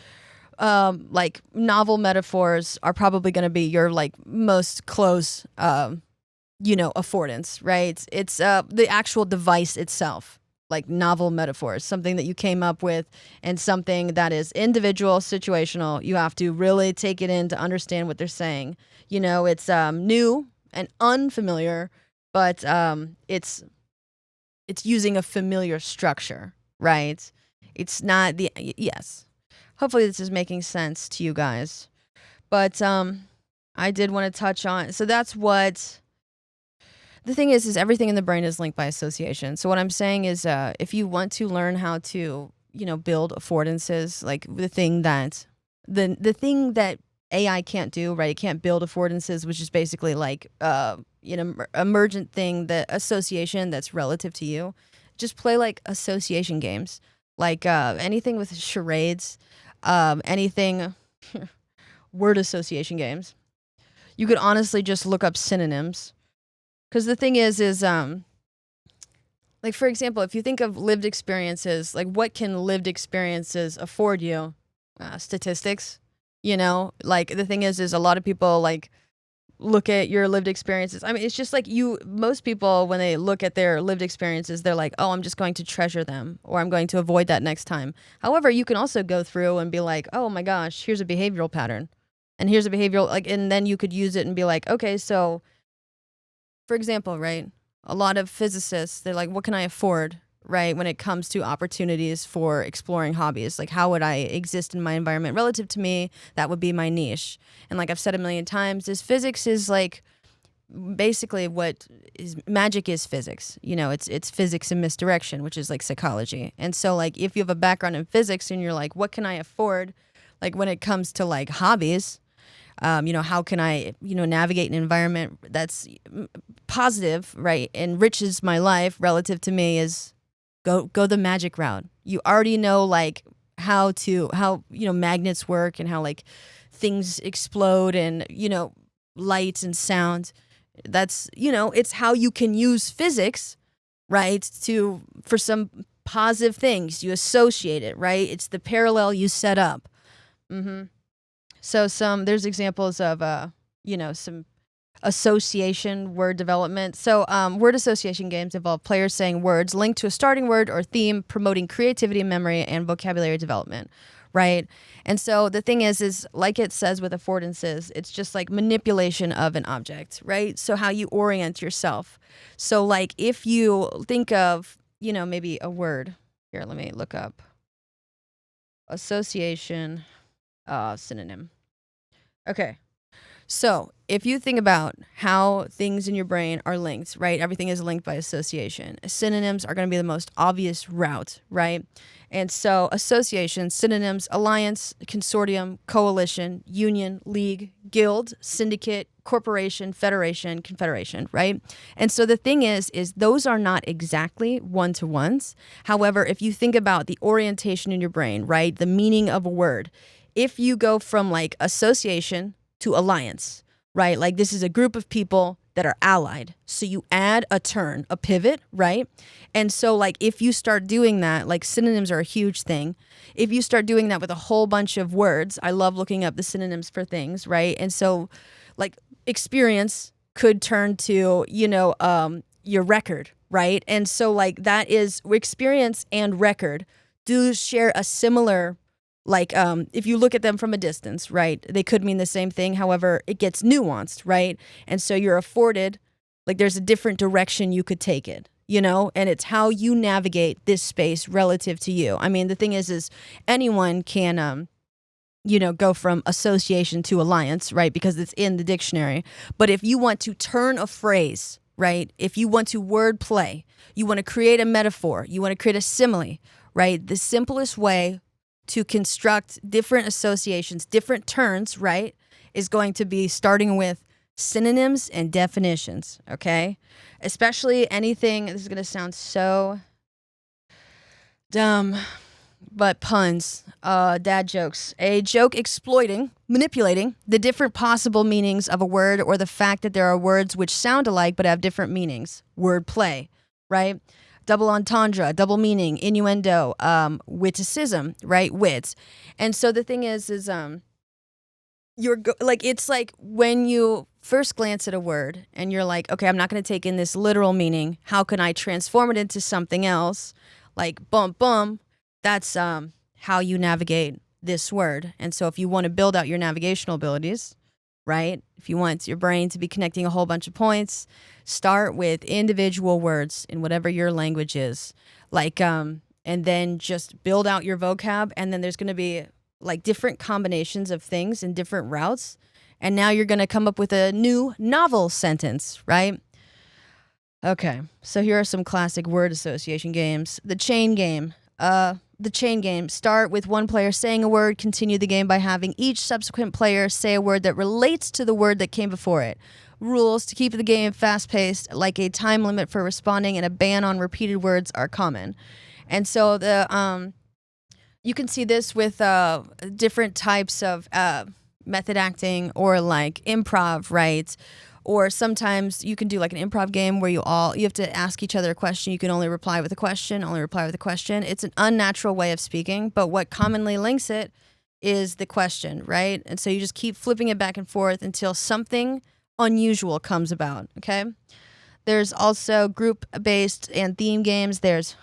Like novel metaphors are probably going to be your like most close, affordance, right? It's the actual device itself, like novel metaphors, something that you came up with and something that is individual, situational. You have to really take it in to understand what they're saying. It's new and unfamiliar, but it's using a familiar structure, right? It's not yes. Hopefully this is making sense to you guys. But I did want to touch on, so that's what, the thing is everything in the brain is linked by association. So what I'm saying is if you want to learn how to, build affordances, like the thing that AI can't do, right? It can't build affordances, which is basically like, emergent thing, the association that's relative to you. Just play like association games, like anything with charades. Anything word association games. You could honestly just look up synonyms. Because the thing is like, for example, if you think of lived experiences, like what can lived experiences afford you? Statistics, like the thing is a lot of people like look at your lived experiences. I mean, it's just like most people, when they look at their lived experiences, they're like, oh, I'm just going to treasure them, or I'm going to avoid that next time. However, you can also go through and be like, oh my gosh, here's a behavioral pattern. And here's a behavioral, like, and then you could use it and be like, okay, so for example, right? A lot of physicists, they're like, what can I afford? Right? When it comes to opportunities for exploring hobbies, like how would I exist in my environment relative to me? That would be my niche. And like I've said a million times, is physics is like basically what is magic is physics. It's physics in misdirection, which is like psychology. And so like if you have a background in physics and you're like, what can I afford? Like when it comes to like hobbies, how can I, navigate an environment that's positive, right? Enriches my life relative to me is go the magic route. You already know like how magnets work and how like things explode and light and sound. That's it's how you can use physics, right? For some positive things. You associate it, right? It's the parallel you set up. So there's examples of some association word development. So word association games involve players saying words linked to a starting word or theme, promoting creativity, memory, and vocabulary development, right? And so the thing is like it says with affordances, it's just like manipulation of an object, right? So how you orient yourself. So like if you think of, maybe a word. Here, let me look up. Association, synonym. Okay. So if you think about how things in your brain are linked, right? Everything is linked by association. Synonyms are going to be the most obvious route, right? And so association, synonyms, alliance, consortium, coalition, union, league, guild, syndicate, corporation, federation, confederation, right? And so the thing is those are not exactly one-to-ones. However, if you think about the orientation in your brain, right? The meaning of a word, if you go from like association to alliance, right? Like this is a group of people that are allied. So you add a turn, a pivot, right? And so like if you start doing that, like synonyms are a huge thing. If you start doing that with a whole bunch of words, I love looking up the synonyms for things, right? And so like experience could turn to, your record, right? And so like that is experience and record do share a similar, like, if you look at them from a distance, right, they could mean the same thing. However, it gets nuanced, right? And so you're afforded, like there's a different direction you could take it. and it's how you navigate this space relative to you. I mean, the thing is anyone can, go from association to alliance, right? Because it's in the dictionary. But if you want to turn a phrase, right? If you want to word play, you want to create a metaphor, you want to create a simile, right? The simplest way to construct different associations, different turns, right, is going to be starting with synonyms and definitions, okay? Especially anything, this is going to sound so dumb, but puns, dad jokes. A joke exploiting, manipulating the different possible meanings of a word, or the fact that there are words which sound alike but have different meanings. Word play, right? Double entendre, double meaning, innuendo, witticism, right? Wits. And so the thing is it's like when you first glance at a word and you're like, okay, I'm not going to take in this literal meaning. How can I transform it into something else? Like bum bum. That's how you navigate this word. And so if you want to build out your navigational abilities, right? If you want your brain to be connecting a whole bunch of points, start with individual words in whatever your language is. And then just build out your vocab. And then there's going to be like different combinations of things in different routes. And now you're going to come up with a new novel sentence, right? Okay, so here are some classic word association games. The chain game. Start with one player saying a word, continue the game by having each subsequent player say a word that relates to the word that came before it. Rules: to keep the game fast-paced, like a time limit for responding and a ban on repeated words are common. And so you can see this with different types of method acting or like improv, right? Or sometimes you can do like an improv game where you have to ask each other a question. You can only reply with a question, It's an unnatural way of speaking, but what commonly links it is the question, right? And so you just keep flipping it back and forth until something unusual comes about, okay? There's also group-based and theme games. There's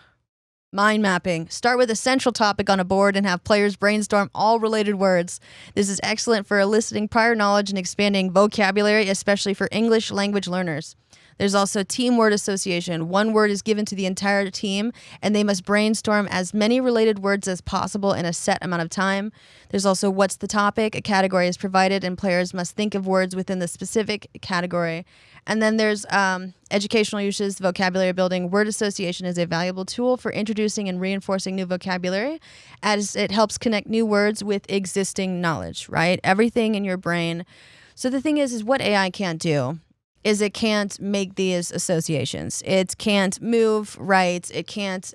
mind mapping. Start with a central topic on a board and have players brainstorm all related words. This is excellent for eliciting prior knowledge and expanding vocabulary, especially for English language learners. There's also team word association. One word is given to the entire team, and they must brainstorm as many related words as possible in a set amount of time. There's also what's the topic. A category is provided, and players must think of words within the specific category. And then there's educational uses, vocabulary building. Word association is a valuable tool for introducing and reinforcing new vocabulary, as it helps connect new words with existing knowledge, right? Everything in your brain. So the thing is what AI can't do is it can't make these associations. It can't move, right? It can't,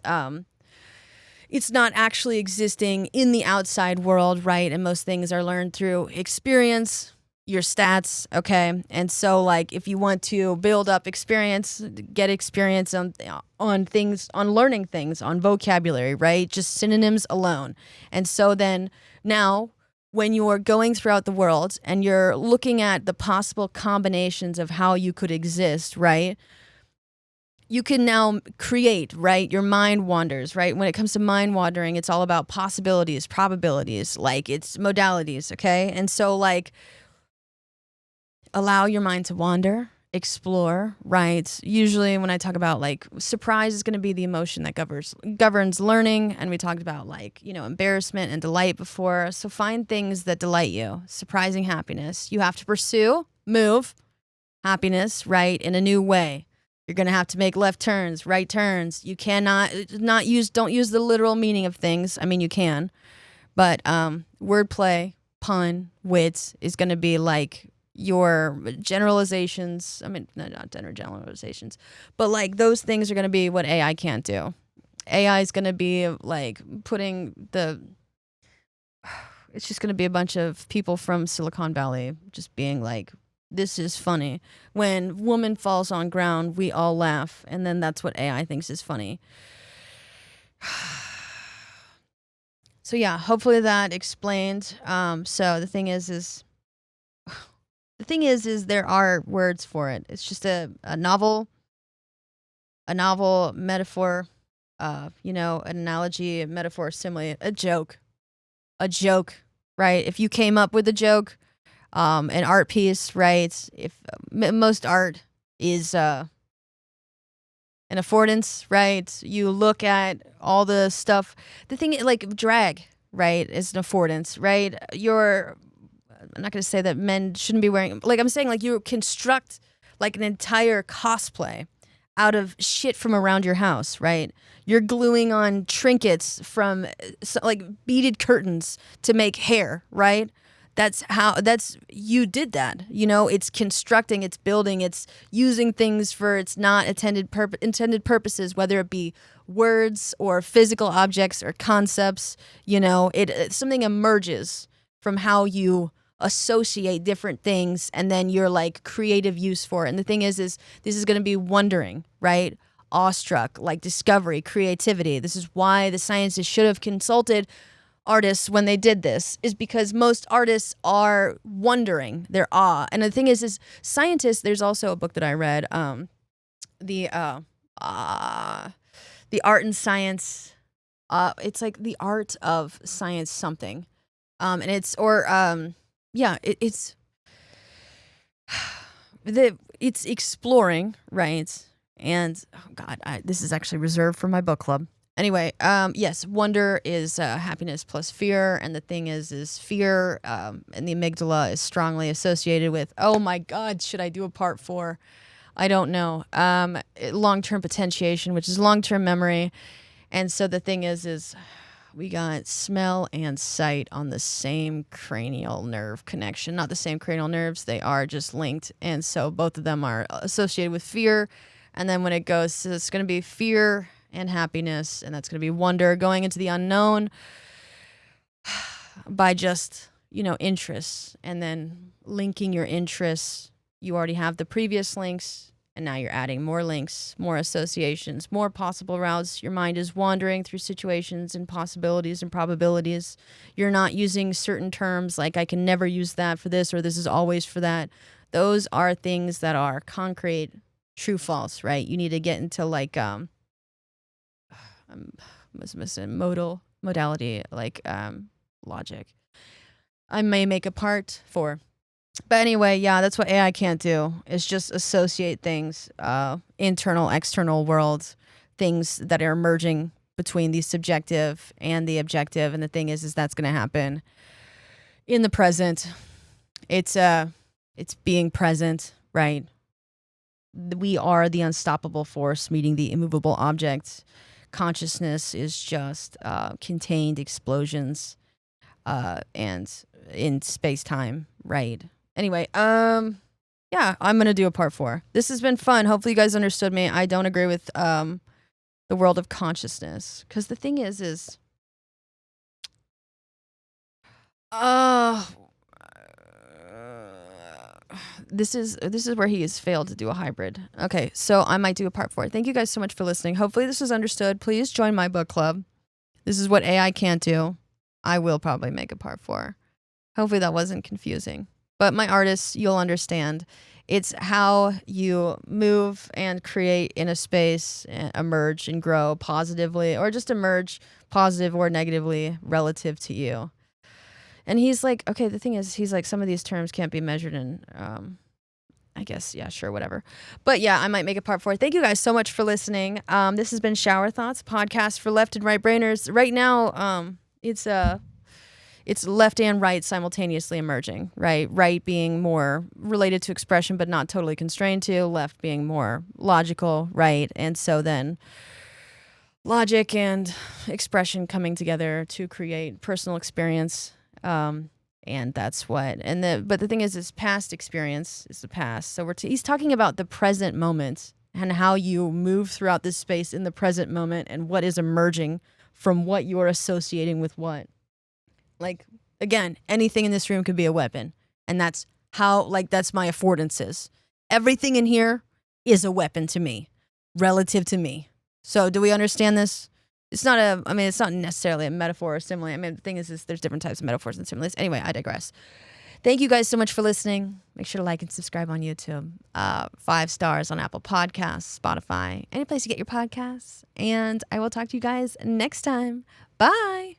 it's not actually existing in the outside world, right? And most things are learned through experience, your stats, okay? And so like if you want to build up experience, get experience on things, on learning things, on vocabulary, right? Just synonyms alone. And so then now when you're going throughout the world and you're looking at the possible combinations of how you could exist, right? You can now create, right? Your mind wanders, right? When it comes to mind wandering, it's all about possibilities, probabilities, like it's modalities, okay? And so like allow your mind to wander, explore, right? Usually when I talk about like surprise is going to be the emotion that governs learning. And we talked about like, embarrassment and delight before. So find things that delight you. Surprising happiness. You have to pursue, move happiness, right? In a new way. You're going to have to make left turns, right turns. You cannot don't use the literal meaning of things. I mean, you can, but wordplay, pun, wits is going to be like your generalizations. I mean, not generalizations, but like those things are going to be what AI can't do. AI is going to be like it's just going to be a bunch of people from Silicon Valley just being like, this is funny. When woman falls on ground, we all laugh. And then that's what AI thinks is funny. So yeah, hopefully that explained. So the thing is there are words for it. It's just a novel metaphor, an analogy, a metaphor, simile, a joke, right? If you came up with a joke, an art piece, right? If most art is An affordance, right? You look at all the stuff. The thing, like drag, right, is an affordance, right? I'm not going to say that men shouldn't be wearing, like I'm saying, like you construct like an entire cosplay out of shit from around your house, right? You're gluing on trinkets from like beaded curtains to make hair, right? You did that. It's constructing, it's building, it's using things for its not intended purposes, whether it be words or physical objects or concepts. Something emerges from how you associate different things, and then your like creative use for it. And the thing is this is going to be wondering, right? Awestruck, like discovery, creativity. This is why the scientists should have consulted artists when they did this, is because most artists are wondering, they're awe. And the thing is scientists, there's also a book that I read, the art and science, it's like the art of science something, and it's it's exploring, right? And oh God, this is actually reserved for my book club. Anyway, yes, wonder is happiness plus fear, and the thing is fear, and the amygdala is strongly associated with. Oh my God, should I do a part 4? I don't know. Long-term potentiation, which is long-term memory, and so the thing is we got smell and sight on the same cranial nerve connection. Not the same cranial nerves, they are just linked. And so both of them are associated with fear. And then when it goes, so it's going to be fear and happiness, and that's going to be wonder, going into the unknown by just, interests. And then linking your interests. You already have the previous links, and now you're adding more links, more associations, more possible routes. Your mind is wandering through situations and possibilities and probabilities. You're not using certain terms like I can never use that for this, or this is always for that. Those are things that are concrete, true, false, right? You need to get into like modality, like logic. I may make a part 4. But anyway, yeah, that's what AI can't do, is just associate things, internal, external world, things that are emerging between the subjective and the objective. And the thing is that's going to happen in the present. It's being present, right? We are the unstoppable force meeting the immovable object. Consciousness is just contained explosions, and in space-time, right? Anyway, yeah, I'm gonna do a part 4. This has been fun. Hopefully you guys understood me. I don't agree with the world of consciousness, because the thing is this is where he has failed to do a hybrid. Okay, so I might do a part 4. Thank you guys so much for listening. Hopefully this was understood. Please join my book club. This is what AI can't do. I will probably make a part 4. Hopefully that wasn't confusing. But my artists, you'll understand. It's how you move and create in a space, emerge and grow positively, or just emerge positive or negatively relative to you. And he's like, okay, the thing is, he's like, some of these terms can't be measured in, I guess, yeah, sure, whatever. But yeah, I might make a part 4. Thank you guys so much for listening. This has been Schauer Thoughts, podcast for left and right brainers. Right now, it's left and right simultaneously emerging, right? Right being more related to expression, but not totally constrained to. Left being more logical, right? And so then logic and expression coming together to create personal experience. And that's what, but the thing is past experience is the past. So he's talking about the present moment and how you move throughout this space in the present moment and what is emerging from what you're associating with what. Like, again, anything in this room could be a weapon. And that's that's my affordances. Everything in here is a weapon to me, relative to me. So do we understand this? It's not necessarily a metaphor or simile. I mean, the thing is there's different types of metaphors and similes. Anyway, I digress. Thank you guys so much for listening. Make sure to like and subscribe on YouTube. 5 stars on Apple Podcasts, Spotify, any place you get your podcasts. And I will talk to you guys next time. Bye.